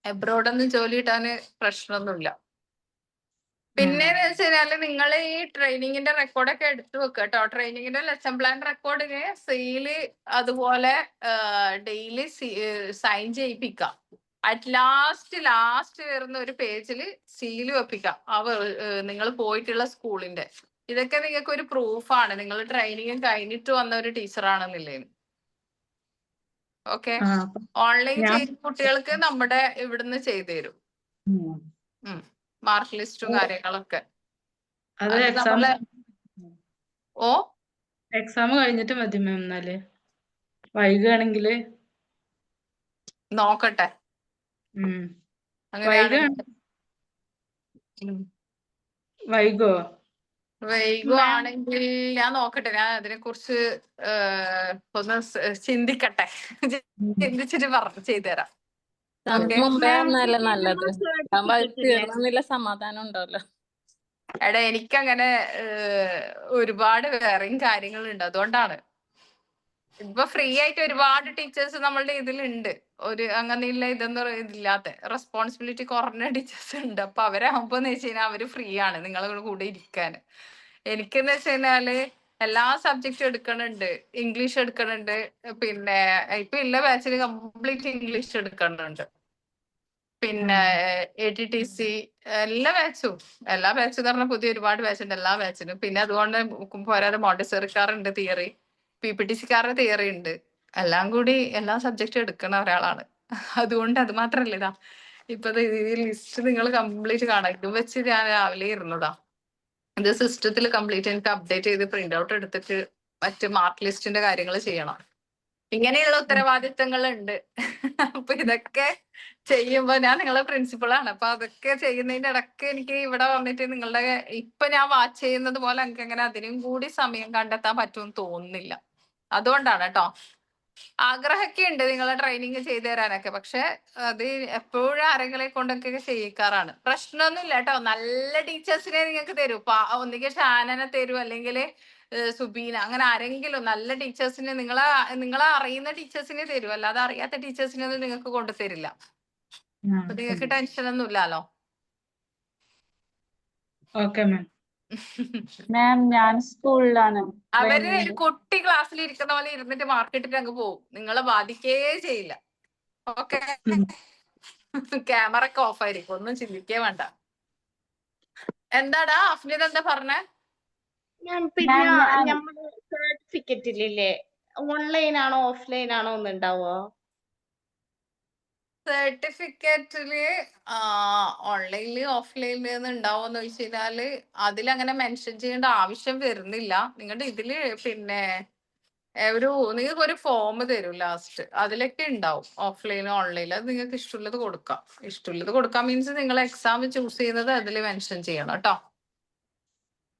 അബ്രോഡൊന്നും ജോലി കിട്ടാന് പ്രശ്നമൊന്നുമില്ല. പിന്നെ വെച്ച് കഴിഞ്ഞാല് നിങ്ങൾ ഈ ട്രെയിനിങ്ങിന്റെ റെക്കോർഡൊക്കെ എടുത്തു വെക്കുക കേട്ടോ. ട്രെയിനിങ്ങിന്റെ ലെസൺ പ്ലാൻ റെക്കോർഡിന് സീല് അതുപോലെ ഡെയിലി സൈൻ ചെയ്യിപ്പിക്കാം. അറ്റ് ലാസ്റ്റ് വരുന്ന ഒരു പേജിൽ സീല് വെപ്പിക്കാം നിങ്ങൾ പോയിട്ടുള്ള സ്കൂളിന്റെ. ഇതൊക്കെ നിങ്ങൾക്ക് ഒരു പ്രൂഫാണ് നിങ്ങൾ ട്രെയിനിങ് കഴിഞ്ഞിട്ട് വന്ന ഒരു ടീച്ചറാണെന്നില്ലേ. ഓക്കെ, ഓൺലൈൻ ചെയ്യുന്ന കുട്ടികൾക്ക് നമ്മുടെ ഇവിടുന്ന് ചെയ്തു തരും മാർക്ക് ലിസ്റ്റും കാര്യങ്ങളൊക്കെ. അത് അത് എക്സാം നമ്മള് എക്സാം കഴിഞ്ഞിട്ട് മതി മാം. എന്നാല് വൈകുകയാണെങ്കില് നോക്കട്ടെ. വൈകോ വൈകുവാണെങ്കിൽ ഞാൻ നോക്കട്ടെ. ഞാൻ അതിനെ കുറിച്ച് ഒന്ന് ചിന്തിക്കട്ടെ. ചിന്തിച്ചിട്ട് ചെയ്തുതരാം. മുമ്പേ ഒന്നല്ല നല്ലത്. തീർന്നില്ല, സമാധാനം ഉണ്ടല്ലോ. എടാ എനിക്കങ്ങനെ ഒരുപാട് വേറെയും കാര്യങ്ങളുണ്ട്, അതുകൊണ്ടാണ്. ഇപ്പൊ ഫ്രീ ആയിട്ട് ഒരുപാട് ടീച്ചേഴ്സ് നമ്മളുടെ ഇതിലുണ്ട്. അങ്ങനെയുള്ള ഇതൊന്നും ഇതില്ലാത്ത റെസ്പോൺസിബിലിറ്റി കുറഞ്ഞ ടീച്ചേഴ്സ് ഉണ്ട്. അപ്പൊ അവരാകുമ്പോന്ന് വെച്ച് കഴിഞ്ഞാൽ അവര് ഫ്രീ ആണ് നിങ്ങളുടെ കൂടെ ഇരിക്കാന്. എനിക്കെന്ന് വെച്ച് കഴിഞ്ഞാല് എല്ലാ സബ്ജക്റ്റും എടുക്കണുണ്ട്. ഇംഗ്ലീഷ് എടുക്കണുണ്ട്. പിന്നെ ഇപ്പൊ ഇല്ല ബാച്ചിന് കംപ്ലീറ്റ് ഇംഗ്ലീഷ് എടുക്കണുണ്ട്. പിന്നെ ATTC എല്ലാ ബാച്ചും എന്ന് പറഞ്ഞാൽ പുതിയ ഒരുപാട് ബാച്ച് ഉണ്ട് എല്ലാ ബാച്ചിനും. പിന്നെ അതുകൊണ്ട് പോരാതെ മോണ്ടിസറിക്കാറുണ്ട്, തിയറി, PPTCക്കാരുടെ തിയറി ഉണ്ട്. എല്ലാം കൂടി എല്ലാ സബ്ജക്റ്റും എടുക്കുന്ന ഒരാളാണ്. അതുകൊണ്ട് അത് മാത്രല്ല ഇതാ ഇപ്പൊ ഈ ലിസ്റ്റ് നിങ്ങൾ കംപ്ലീറ്റ് കാണാം. ഇത് വെച്ച് ഞാൻ രാവിലെ ഇരുന്നതാ. ഇത് സിസ്റ്റത്തിൽ കംപ്ലീറ്റ് എനിക്ക് അപ്ഡേറ്റ് ചെയ്ത് പ്രിന്റ് ഔട്ട് എടുത്തിട്ട് മറ്റ് മാർക്ക് ലിസ്റ്റിന്റെ കാര്യങ്ങൾ ചെയ്യണം. ഇങ്ങനെയുള്ള ഉത്തരവാദിത്തങ്ങൾ ഉണ്ട്. അപ്പൊ ഇതൊക്കെ ചെയ്യുമ്പോ ഞാൻ നിങ്ങളെ പ്രിൻസിപ്പളാണ്. അപ്പൊ അതൊക്കെ ചെയ്യുന്നതിന്റെ ഇടയ്ക്ക് എനിക്ക് ഇവിടെ വന്നിട്ട് നിങ്ങളുടെ ഇപ്പൊ ഞാൻ വാച്ച് ചെയ്യുന്നത് പോലെ എനിക്ക് അങ്ങനെ അതിനും കൂടി സമയം കണ്ടെത്താൻ പറ്റുമെന്ന് തോന്നുന്നില്ല. അതുകൊണ്ടാണ് കേട്ടോ. ആഗ്രഹമൊക്കെ ഉണ്ട് നിങ്ങളെ ട്രെയിനിങ് ചെയ്തു തരാനൊക്കെ. പക്ഷെ അത് എപ്പോഴും ആരെങ്കിലും കൊണ്ടൊക്കെ ചെയ്യിക്കാറാണ്. പ്രശ്നമൊന്നുമില്ല കേട്ടോ. നല്ല ടീച്ചേഴ്സിനെ നിങ്ങൾക്ക് തരൂ. ഒന്നുകിൽ ഷാനനെ തരൂ, അല്ലെങ്കിൽ സുബീന, അങ്ങനെ ആരെങ്കിലും നല്ല ടീച്ചേഴ്സിനെ നിങ്ങളെ അറിയുന്ന ടീച്ചേഴ്സിനെ തരൂ. അല്ലാതെ അറിയാത്ത ടീച്ചേഴ്സിനെ ഒന്നും നിങ്ങൾക്ക് കൊണ്ടുതരില്ല. അപ്പൊ നിങ്ങൾക്ക് ടെൻഷൻ ഒന്നും ഇല്ലല്ലോ. Okay ma'am. മാം ഞാൻ സ്കൂളിലാണ്. അവര് ഒരു കുട്ടി ക്ലാസ്സിൽ ഇരിക്കുന്ന പോലെ ഇരുന്നിട്ട് മാർക്ക് ഇട്ടിട്ട് അങ്ങ് പോകും. നിങ്ങളെ ബാധിക്കേ ചെയ്യില്ല. ഓക്കെ. ക്യാമറ ഒക്കെ ഓഫ് ആയിരിക്കും. ഒന്നും ചിന്തിക്കേ വേണ്ട. എന്താടാ അഫ്നിത് എന്താ പറഞ്ഞേ? പിന്നെ നമ്മള് സർട്ടിഫിക്കറ്റ് ഇല്ലേ, ഓൺലൈൻ ആണോ ഓഫ്ലൈൻ ആണോ ഒന്ന് ഉണ്ടാവോ? സർട്ടിഫിക്കറ്റില് ഓൺലൈനില് ഓഫ്ലൈനിൽ ഉണ്ടാവോന്ന് ചോദിച്ചു കഴിഞ്ഞാല് അതിലങ്ങനെ മെൻഷൻ ചെയ്യേണ്ട ആവശ്യം വരുന്നില്ല. നിങ്ങളുടെ ഇതില് പിന്നെ നിങ്ങൾക്ക് ഒരു ഫോം തരും ലാസ്റ്റ്. അതിലൊക്കെ ഉണ്ടാവും ഓഫ്ലൈനും ഓൺലൈനിലും. അത് നിങ്ങൾക്ക് ഇഷ്ടമുള്ളത് കൊടുക്കാം. ഇഷ്ടമുള്ളത് കൊടുക്കാം മീൻസ് നിങ്ങൾ എക്സാം ചൂസ് ചെയ്യുന്നത് അതിൽ മെൻഷൻ ചെയ്യണം കേട്ടോ.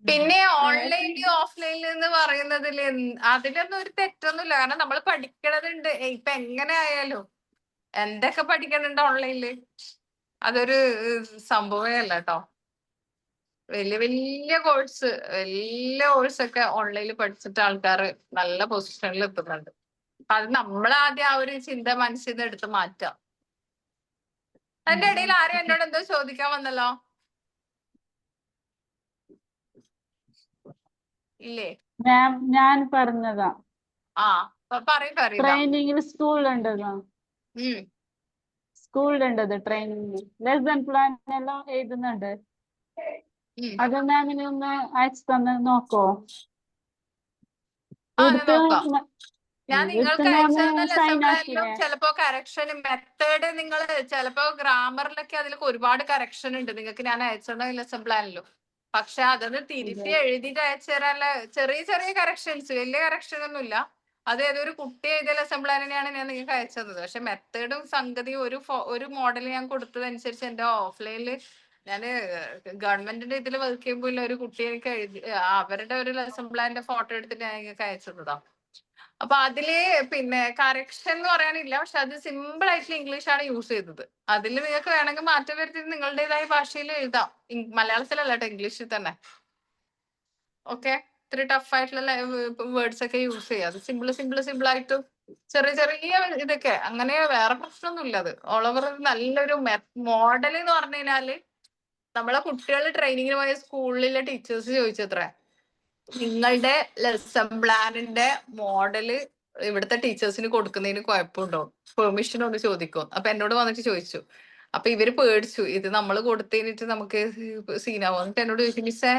പിന്നെ ഓൺലൈനിൽ ഓഫ്ലൈനിൽ എന്ന് പറയുന്നതിൽ അതിലൊന്നും ഒരു തെറ്റൊന്നുമില്ല. കാരണം നമ്മൾ പഠിക്കണതുണ്ട്. ഇപ്പൊ എങ്ങനെ ആയാലും എന്തൊക്കെ പഠിക്കണുണ്ട് ഓൺലൈനില്. അതൊരു സംഭവമേ അല്ല കേട്ടോ. വലിയ കോഴ്സൊക്കെ ഓൺലൈനിൽ പഠിച്ചിട്ട് ആൾക്കാർ നല്ല പൊസിഷനിൽ എത്തുന്നുണ്ട്. അത് നമ്മൾ ആദ്യം ആ ഒരു ചിന്ത മനസ്സിൽ നിന്ന് എടുത്ത് മാറ്റാം. അതിന്റെ ഇടയിൽ ആരും എന്നോട് എന്തോ ചോദിക്കാൻ വന്നല്ലോ? ഇല്ലേ? മാം ഞാൻ പറഞ്ഞതാ. പറയും. ട്രെയിനിങ്ങിൽ സ്കൂളിലുണ്ടല്ലോ, സ്കൂളിലുണ്ടത് ട്രെയിനിങ് ലെസൺ പ്ലാൻ എല്ലാം എഴുതുന്നുണ്ട്. അത് മാമിന് ഒന്ന് അയച്ചു തന്നെ നോക്കോ? ഞാൻ നിങ്ങൾക്ക് അയച്ചുതന്ന ലെസൺ പ്ലാനിലും ചിലപ്പോ കറക്ഷനും മെത്തേഡ് നിങ്ങൾ ചിലപ്പോ ഗ്രാമറിലൊക്കെ അതിലൊക്കെ ഒരുപാട് കറക്ഷൻ ഉണ്ട് നിങ്ങൾക്ക് ഞാൻ അയച്ചുതന്ന ലെസൺ പ്ലാനിലും. പക്ഷെ അതൊന്ന് തിരുത്തി എഴുതിയിട്ട് അയച്ചു തരാനുള്ള ചെറിയ കറക്ഷൻസ്, വലിയ കറക്ഷൻ ഒന്നുമില്ല. അത് ഏതൊരു കുട്ടി എഴുതിയ ലെസൺ പ്ലാൻ തന്നെയാണ് ഞാൻ നിങ്ങൾക്ക് അയച്ചു തന്നത്. പക്ഷെ മെത്തേഡും സംഗതിയും ഒരു മോഡൽ ഞാൻ കൊടുത്തതനുസരിച്ച് എന്റെ ഓഫ്ലൈനിൽ ഞാൻ ഗവൺമെന്റിന്റെ ഇതിൽ വർക്ക് ചെയ്യുമ്പോൾ ഒരു കുട്ടി എനിക്ക് എഴുതി അവരുടെ ഒരു ലെസൺ പ്ലാനിന്റെ ഫോട്ടോ എടുത്തിട്ട് ഞാൻ നിങ്ങൾക്ക് അയച്ചു തന്നതാ. അപ്പൊ അതില് പിന്നെ കറക്ഷൻ എന്ന് പറയാനില്ല. പക്ഷെ അത് സിമ്പിൾ ആയിട്ടുള്ള ഇംഗ്ലീഷ് ആണ് യൂസ് ചെയ്തത്. അതിൽ നിങ്ങൾക്ക് വേണമെങ്കിൽ മാറ്റം വരുത്തി നിങ്ങളുടേതായ ഭാഷയിൽ എഴുതാം. മലയാളത്തിലല്ല കേട്ടോ, ഇംഗ്ലീഷിൽ തന്നെ. ഓക്കെ. ഇത്തിരി ടഫ് ആയിട്ടുള്ള വേർഡ്സ് ഒക്കെ യൂസ് ചെയ്യാം. അത് സിമ്പിൾ ആയിട്ട് ചെറിയ ഇതൊക്കെ അങ്ങനെ വേറെ പ്രശ്നമൊന്നുമില്ല. അത് ഓൾ ഓവർ നല്ലൊരു മോഡൽ എന്ന് പറഞ്ഞു കഴിഞ്ഞാല് നമ്മളെ കുട്ടികൾ ട്രെയിനിങ്ങിന് പോയ സ്കൂളിലെ ടീച്ചേഴ്സ് ചോദിച്ചത്രേ, നിങ്ങളുടെ ലെസൺ പ്ലാനിന്റെ മോഡല് ഇവിടുത്തെ ടീച്ചേഴ്സിന് കൊടുക്കുന്നതിന് കുഴപ്പമുണ്ടോ, പെർമിഷൻ ഒന്ന് ചോദിക്കും. അപ്പൊ എന്നോട് വന്നിട്ട് ചോദിച്ചു. അപ്പൊ ഇവര് പേടിച്ചു, ഇത് നമ്മൾ കൊടുത്തതിനിട്ട് നമുക്ക് സീനാവും. എന്നിട്ട് എന്നോട് ചോദിച്ചു, മിസ്സേ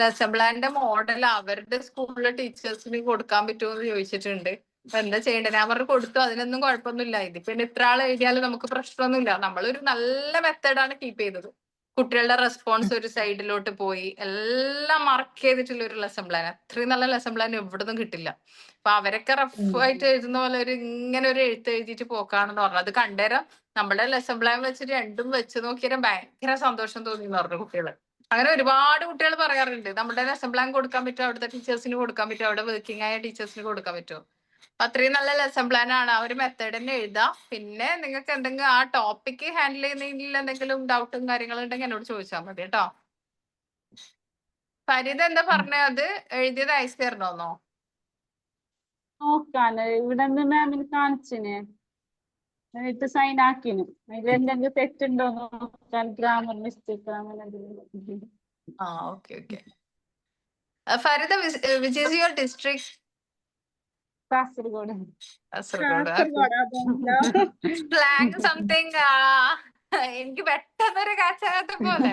ലെസൺ പ്ലാനിന്റെ മോഡൽ അവരുടെ സ്കൂളിലെ ടീച്ചേഴ്സിന് കൊടുക്കാൻ പറ്റുമോ എന്ന് ചോദിച്ചിട്ടുണ്ട്. അപ്പൊ എന്താ ചെയ്യേണ്ടത്? ഞാൻ പറഞ്ഞു കൊടുത്തു, അതിനൊന്നും കുഴപ്പമൊന്നുമില്ല. ഇതിപ്പോ ഇത്ര ആൾ എഴുതിയാലും നമുക്ക് പ്രശ്നമൊന്നുമില്ല. നമ്മളൊരു നല്ല മെത്തേഡാണ് കീപ്പ് ചെയ്തത്. കുട്ടികളുടെ റെസ്പോൺസ് ഒരു സൈഡിലോട്ട് പോയി എല്ലാം മാർക്ക് ചെയ്തിട്ടുള്ള ഒരു ലെസൺ പ്ലാൻ. അത്രയും നല്ല ലെസൺ പ്ലാൻ എവിടുന്നും കിട്ടില്ല. അപ്പൊ അവരൊക്കെ റഫ് ആയിട്ട് എഴുതുന്ന പോലെ ഇങ്ങനെ ഒരു എഴുത്ത് എഴുതിയിട്ട് പോക്കാണെന്ന് പറഞ്ഞു. അത് കണ്ടേരം നമ്മുടെ ലെസൺ പ്ലാൻ വെച്ചിട്ട് രണ്ടും വെച്ച് നോക്കിയാൽ ഭയങ്കര സന്തോഷം തോന്നി എന്ന് പറഞ്ഞു കുട്ടികൾ. അങ്ങനെ ഒരുപാട് കുട്ടികൾ പറയാറുണ്ട്, നമ്മുടെ ലെസൺ പ്ലാൻ കൊടുക്കാൻ പറ്റുമോ, അവിടുത്തെ ടീച്ചേഴ്സിന് കൊടുക്കാൻ പറ്റുമോ, അവിടെ വർക്കിംഗ് ആയ ടീച്ചേഴ്സിന് കൊടുക്കാൻ പറ്റുമോ. അത്രയും നല്ല ലെസൺ പ്ലാൻ ആണ്. ആ ഒരു മെത്തേഡ് തന്നെ എഴുതാം. പിന്നെ നിങ്ങൾക്ക് എന്തെങ്കിലും ആ ടോപ്പിക് ഹാൻഡിൽ ചെയ്യുന്നതിൽ എന്തെങ്കിലും ഡൗട്ടും കാര്യങ്ങളും ഉണ്ടെങ്കിൽ എന്നോട് ചോദിച്ചാൽ മതി കേട്ടോ. ഫരീദ എന്താ പറഞ്ഞത്? അത് എഴുതിയത് അയച്ചു തരണോന്നോ? നോക്കാന് ഇവിടെ നിന്ന് മാമിന് കാണിച്ചിന്, എന്നിട്ട് സൈൻ ആക്കിന്. അതിൽ എന്തെങ്കിലും തെറ്റുണ്ടോ നോക്കാൻ, ഗ്രാമർ മിസ്റ്റേക്ക് അങ്ങനെ എന്തെങ്കിലും. Okay. Farida, which is your district? Kasaragod. Slang something എനിക്ക് പെട്ടെന്നൊരു കാച്ചാത്ത പോലെ.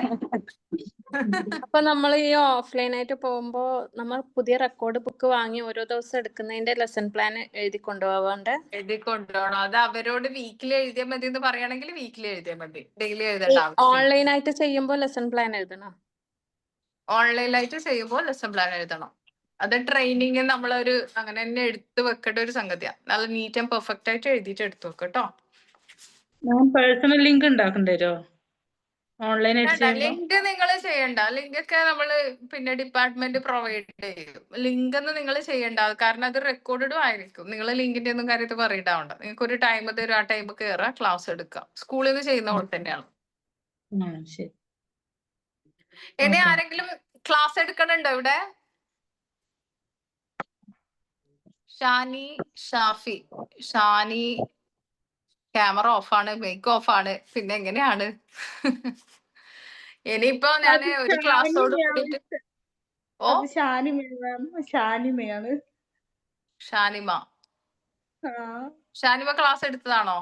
അപ്പൊ നമ്മൾ ഈ ഓഫ്ലൈൻ ആയിട്ട് പോകുമ്പോ നമ്മൾ പുതിയ റെക്കോർഡ് ബുക്ക് വാങ്ങി ഓരോ ദിവസം എടുക്കുന്നതിന്റെ ലെസൺ പ്ലാൻ എഴുതി കൊണ്ടുപോവാണ്ട്? എഴുതി കൊണ്ടുപോകണം. അത് അവരോട് വീക്കിലി എഴുതിയാൽ മതി എന്ന് പറയുകയാണെങ്കിൽ വീക്കിലി എഴുതിയാൽ മതി, ഡെയിലി എഴുതേണ്ട ആവശ്യം. ഓൺലൈൻ ആയിട്ട് ചെയ്യുമ്പോ ലെസൺ പ്ലാൻ എഴുതണം? ഓൺലൈനിലായിട്ട് ചെയ്യുമ്പോൾ ലെസൺ പ്ലാൻ എഴുതണം. അത് ട്രെയിനിങ് നമ്മളൊരു അങ്ങനെ തന്നെ എടുത്ത് വെക്കേണ്ട ഒരു സംഗതിയാണ്. നല്ല നീറ്റ് ആൻഡ് പെർഫെക്റ്റ് ആയിട്ട് എഴുതിയിട്ട് എടുത്തു വെക്കട്ടോ. ഞാൻ പേഴ്സണൽ ലിങ്ക് ഉണ്ടാക്കേണ്ടി വരുമോ ഓൺലൈൻ ആയിട്ട് ചെയ്യുമ്പോ? ലിങ്ക് നിങ്ങൾ ചെയ്യണ്ട. ലിങ്ക് ഒക്കെ നമ്മള് പിന്നെ ഡിപ്പാർട്ട്മെന്റ് പ്രൊവൈഡ് ചെയ്യും. ലിങ്ക് ഒന്നും നിങ്ങൾ ചെയ്യണ്ട. കാരണം അത് റെക്കോർഡഡും ആയിരിക്കും. നിങ്ങൾ ലിങ്കിന്റെ ഒന്നും കാര്യത്തിൽ പറയിടാവണ്ട. നിങ്ങൾക്ക് ഒരു ടൈം തരും. ആ ടൈം കയറുക, ക്ലാസ് എടുക്കാം. സ്കൂളിൽ നിന്ന് ചെയ്യുന്ന പോലെ തന്നെയാണ്. ശരി. ഇനി Okay. ആരെങ്കിലും ക്ലാസ് എടുക്കണുണ്ടോ ഇവിടെ? ഷാനി, ഷാഫി. ഷാനി ക്യാമറ ഓഫാണ്, മേക്ക് ഓഫാണ്. പിന്നെ എങ്ങനെയാണ്? ഇനിയിപ്പോ ഞാന് ഒരു ക്ലാസ്സോട് കൂടിയിട്ട് അത് ഷാനിമയാണ്. ഷാനിമ. ആ ഷാനിമ ക്ലാസ് എടുത്തതാണോ?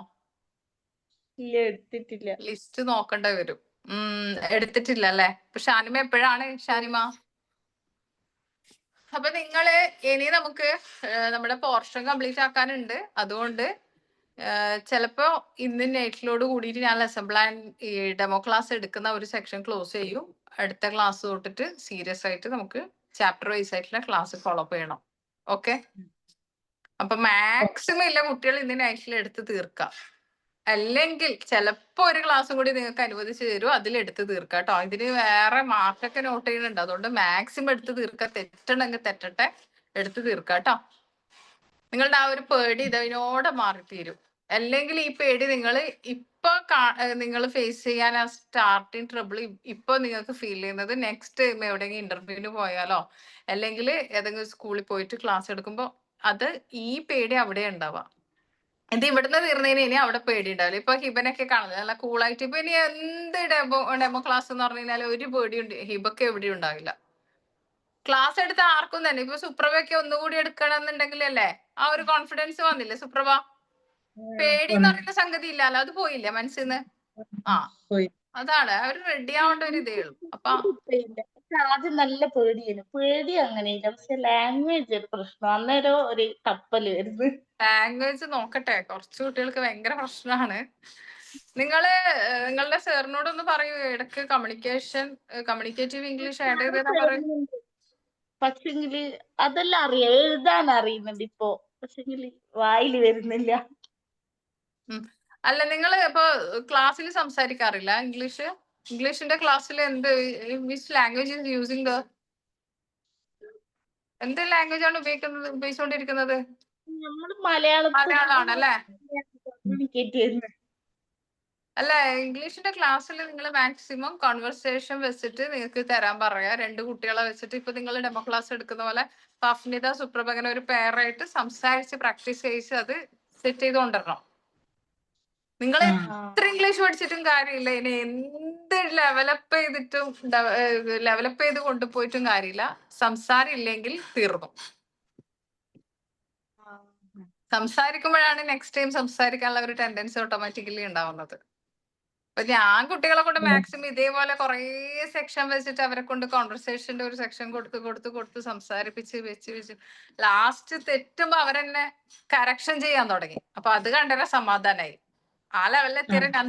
ഇല്ല, എടുത്തിട്ടില്ല. ലിസ്റ്റ് നോക്കേണ്ടി വരും. എടുത്തിട്ടില്ല അല്ലെ? ഇപ്പൊ ഷാനിമ എപ്പോഴാണ് ഷാനിമ? അപ്പൊ നിങ്ങള് ഇനി നമുക്ക് നമ്മുടെ പോർഷൻ കംപ്ലീറ്റ് ആക്കാനുണ്ട്. അതുകൊണ്ട് ചിലപ്പോ ഇന്ന് നൈറ്റിലോട് കൂടിയിട്ട് ഞാൻ ലെസൺ പ്ലാൻ ഈ ഡെമോ ക്ലാസ് എടുക്കുന്ന ഒരു സെക്ഷൻ ക്ലോസ് ചെയ്യും. അടുത്ത ക്ലാസ് തൊട്ടിട്ട് സീരിയസ് ആയിട്ട് നമുക്ക് ചാപ്റ്റർ വൈസ് ആയിട്ടുള്ള ക്ലാസ് ഫോളോ അപ്പ് ചെയ്യണം. ഓക്കെ? അപ്പൊ മാക്സിമം ഇല്ല കുട്ടികൾ ഇന്ന് നൈറ്റിൽ എടുത്ത് തീർക്കാം. അല്ലെങ്കിൽ ചിലപ്പോ ഒരു ക്ലാസ്സും കൂടി നിങ്ങൾക്ക് അനുവദിച്ചു തരും, അതിലെടുത്ത് തീർക്കാം കേട്ടോ. ഇതിന് വേറെ മാർക്കൊക്കെ നോട്ട് ചെയ്യുന്നുണ്ട്. അതുകൊണ്ട് മാക്സിമം എടുത്ത് തീർക്കുക. തെറ്റണമെങ്കിൽ തെറ്റട്ടെ, എടുത്ത് തീർക്കാം കേട്ടോ. നിങ്ങളുടെ ആ ഒരു പേടി ഇതിനോടെ മാറിത്തീരും. അല്ലെങ്കിൽ ഈ പേടി നിങ്ങൾ ഇപ്പൊ നിങ്ങൾ ഫേസ് ചെയ്യാൻ ആ സ്റ്റാർട്ടിങ് ട്രബിൾ ഇപ്പൊ നിങ്ങൾക്ക് ഫീൽ ചെയ്യുന്നത് നെക്സ്റ്റ് ടൈം എവിടെയെങ്കിലും ഇന്റർവ്യൂവിന് പോയാലോ അല്ലെങ്കിൽ ഏതെങ്കിലും സ്കൂളിൽ പോയിട്ട് ക്ലാസ് എടുക്കുമ്പോൾ അത് ഈ പേടി അവിടെ ഉണ്ടാവാം. ഇത് ഇവിടുന്ന് തീർന്നതിന് ഇനി അവിടെ പേടി ഉണ്ടാവില്ല. ഇപ്പൊ ഹിബനൊക്കെ കാണില്ല നല്ല കൂളായിട്ട്. ഇപ്പൊ ഇനി എന്ത് ഡെമോ ക്ലാസ് എന്ന് പറഞ്ഞു കഴിഞ്ഞാൽ ഒരു പേടിയും ഹിബക്ക് എവിടെയും ഉണ്ടാവില്ല. ക്ലാസ് എടുത്ത ആർക്കും തന്നെ ഇപ്പൊ സുപ്രഭയൊക്കെ ഒന്നുകൂടി എടുക്കണമെന്നുണ്ടെങ്കിൽ അല്ലേ ആ ഒരു കോൺഫിഡൻസ് വന്നില്ലേ സുപ്രഭ? പേടി എന്ന് പറയുന്ന സംഗതി ഇല്ലല്ലോ, അത് പോയില്ലേ മനസ്സിന്ന്? ആ പോയി. അതാണ് അവർ റെഡി ആവേണ്ട ഒരു ഇതേ ഉള്ളൂ. അപ്പൊ ആദ്യം നല്ല പേടി അങ്ങനെയില്ല, പക്ഷെ ലാംഗ്വേജ് ഒരു പ്രശ്നം. അന്നേരം ഒരു തപ്പല് വരുന്നത്. ലാംഗ്വേജ് നോക്കട്ടെ, കുറച്ച് കുട്ടികൾക്ക് ഭയങ്കര പ്രശ്നമാണ്. നിങ്ങളുടെ സാറിനോടൊന്ന് പറയൂ, ഇടക്ക് കമ്മ്യൂണിക്കേറ്റീവ് ഇംഗ്ലീഷ് ആഡ് ചെയ്ത് തരാൻ പറയൂ. പക്ഷെങ്കില് അതെല്ലാം അറിയാം, എഴുതാൻ അറിയുന്നുണ്ട് ഇപ്പൊ. പക്ഷെങ്കില് വായില് വരുന്നില്ല. അല്ല നിങ്ങൾ ഇപ്പൊ ക്ലാസ്സിൽ സംസാരിക്കാറില്ല ഇംഗ്ലീഷിന്റെ ക്ലാസ്സിൽ വിച്ച് ലാംഗ്വേജ് ഈസ് യൂസിങ് എന്ത് ലാംഗ്വേജ് ആണ് ഉപയോഗിച്ചുകൊണ്ടിരിക്കുന്നത്? നമ്മള് മലയാളമാണല്ലേ? കമ്മ്യൂണിക്കേറ്റ് ചെയ്യുന്നത്. അല്ല, ഇംഗ്ലീഷിന്റെ ക്ലാസ്സിൽ നിങ്ങൾ മാക്സിമം കോൺവെർസേഷൻ വെച്ചിട്ട് നിങ്ങൾക്ക് തരാൻ പറയാ. 2 കുട്ടികളെ വെച്ചിട്ട് ഇപ്പൊ നിങ്ങൾ ഡെമോ ക്ലാസ് എടുക്കുന്ന പോലെ ഫഫ്നിത സുപ്രഭകന ഒരു പെയറായിട്ട് സംസാരിച്ച് പ്രാക്ടീസ് ചെയ്യിച്ച് അത് സെറ്റ് ചെയ്ത് കൊണ്ടുവരണം. നിങ്ങൾ എത്ര ഇംഗ്ലീഷ് പഠിച്ചിട്ടും കാര്യമില്ല, ഇനി എന്ത് ഡെവലപ്പ് ചെയ്ത് കൊണ്ടുപോയിട്ടും കാര്യമില്ല. സംസാരം ഇല്ലെങ്കിൽ തീർന്നു. സംസാരിക്കുമ്പോഴാണ് നെക്സ്റ്റ് ടൈം സംസാരിക്കാനുള്ള ഒരു ടെൻഡൻസി ഓട്ടോമാറ്റിക്കലി ഉണ്ടാവുന്നത്. അപ്പൊ ഞാൻ കുട്ടികളെ കൊണ്ട് മാക്സിമം ഇതേപോലെ കുറെ സെക്ഷൻ വെച്ചിട്ട് അവരെ കൊണ്ട് കോൺവെർസേഷന്റെ ഒരു സെക്ഷൻ കൊടുത്ത് സംസാരിപ്പിച്ച് വെച്ച് ലാസ്റ്റ് തെറ്റുമ്പോ അവരെന്നെ കറക്ഷൻ ചെയ്യാൻ തുടങ്ങി. അപ്പൊ അത് കണ്ടൊരു സമാധാനായി. ആ ലെവലിലെത്തിയാൽ ഞാൻ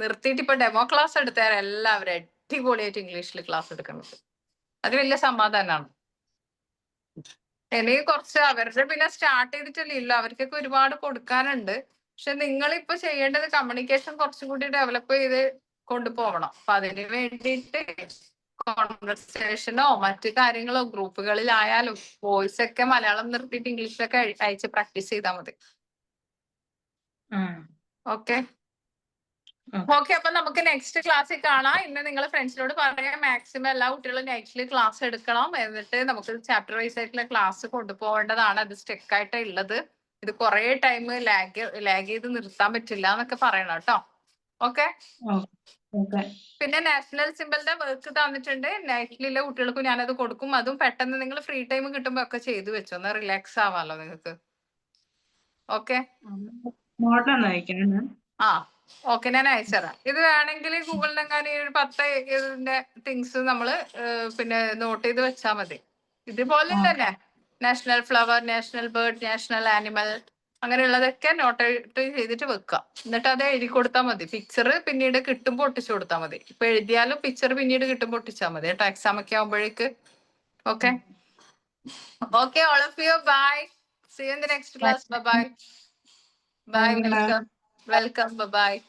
നിർത്തിയിട്ട് ഇപ്പൊ ഡെമോ ക്ലാസ് എടുത്താൽ എല്ലാവരും അടിപൊളിയായിട്ട് ഇംഗ്ലീഷിൽ ക്ലാസ് എടുക്കുന്നത്. അത് വലിയ സമാധാനമാണ്. ഇനി കുറച്ച് അവരുടെ പിന്നെ സ്റ്റാർട്ട് ചെയ്തിട്ടല്ലേ ഇല്ല, അവർക്കൊക്കെ ഒരുപാട് കൊടുക്കാനുണ്ട്. പക്ഷെ നിങ്ങളിപ്പോ ചെയ്യേണ്ടത് കമ്മ്യൂണിക്കേഷൻ കുറച്ചും കൂടി ഡെവലപ്പ് ചെയ്ത് കൊണ്ടുപോകണം. അപ്പൊ അതിന് വേണ്ടിയിട്ട് കോൺവെർസേഷനോ മറ്റു കാര്യങ്ങളോ ഗ്രൂപ്പുകളിലായാലും വോയിസ് ഒക്കെ മലയാളം നിർത്തിയിട്ട് ഇംഗ്ലീഷിലൊക്കെ അയച്ച് പ്രാക്ടീസ് ചെയ്താൽ മതി. Okay okay. അപ്പൊ നമുക്ക് നെക്സ്റ്റ് ക്ലാസ്സിൽ കാണാം. ഇന്ന് നിങ്ങൾ ഫ്രണ്ട്സിനോട് പറയാം മാക്സിമം എല്ലാ കുട്ടികളും നൈറ്റിൽ ക്ലാസ് എടുക്കണം. എന്നിട്ട് നമുക്ക് ചാപ്റ്റർ വൈസ് ആയിട്ടുള്ള ക്ലാസ് കൊണ്ടുപോകേണ്ടതാണ്. അത് സ്റ്റെക്ക് ആയിട്ട് ഉള്ളത്. ഇത് കുറെ ടൈം ലാഗ് ചെയ്ത് നിർത്താൻ പറ്റില്ല എന്നൊക്കെ പറയണം കേട്ടോ. ഓക്കെ. പിന്നെ നാഷണൽ സിംബലിന്റെ വർക്ക് തന്നിട്ടുണ്ട്. നൈറ്റിലുള്ള കുട്ടികൾക്കും ഞാനത് കൊടുക്കും. അതും പെട്ടെന്ന് നിങ്ങൾ ഫ്രീ ടൈം കിട്ടുമ്പോ ഒക്കെ ചെയ്തു വെച്ചോ, ഒന്ന് റിലാക്സ് ആവാമല്ലോ നിങ്ങൾക്ക്. ഓക്കെ. ആ ഓക്കെ, ഞാൻ അയച്ചുതരാം. ഇത് വേണമെങ്കിൽ ഗൂഗിളിലെങ്ങാനും ഒരു 10 ഇതിന്റെ തിങ്സ് നമ്മള് പിന്നെ നോട്ട് ചെയ്ത് വെച്ചാൽ മതി. ഇതുപോലെ തന്നെ national flower, national bird, national animal, അങ്ങനെയുള്ളതൊക്കെ നോട്ട് ചെയ്തിട്ട് വെക്കുക. എന്നിട്ട് അത് എഴുതി കൊടുത്താൽ മതി. പിക്ചർ പിന്നീട് കിട്ടുമ്പോൾ ഒട്ടിച്ചു കൊടുത്താൽ മതി. ഇപ്പൊ എഴുതിയാലും പിക്ചർ പിന്നീട് കിട്ടുമ്പോൾ ഒട്ടിച്ചാൽ മതി കേട്ടോ, എക്സാം ഒക്കെ ആവുമ്പോഴേക്ക്. Okay okay, all of you bye. See you in the next class. Bye bye. Bye. Welcome. Welcome. Bye bye.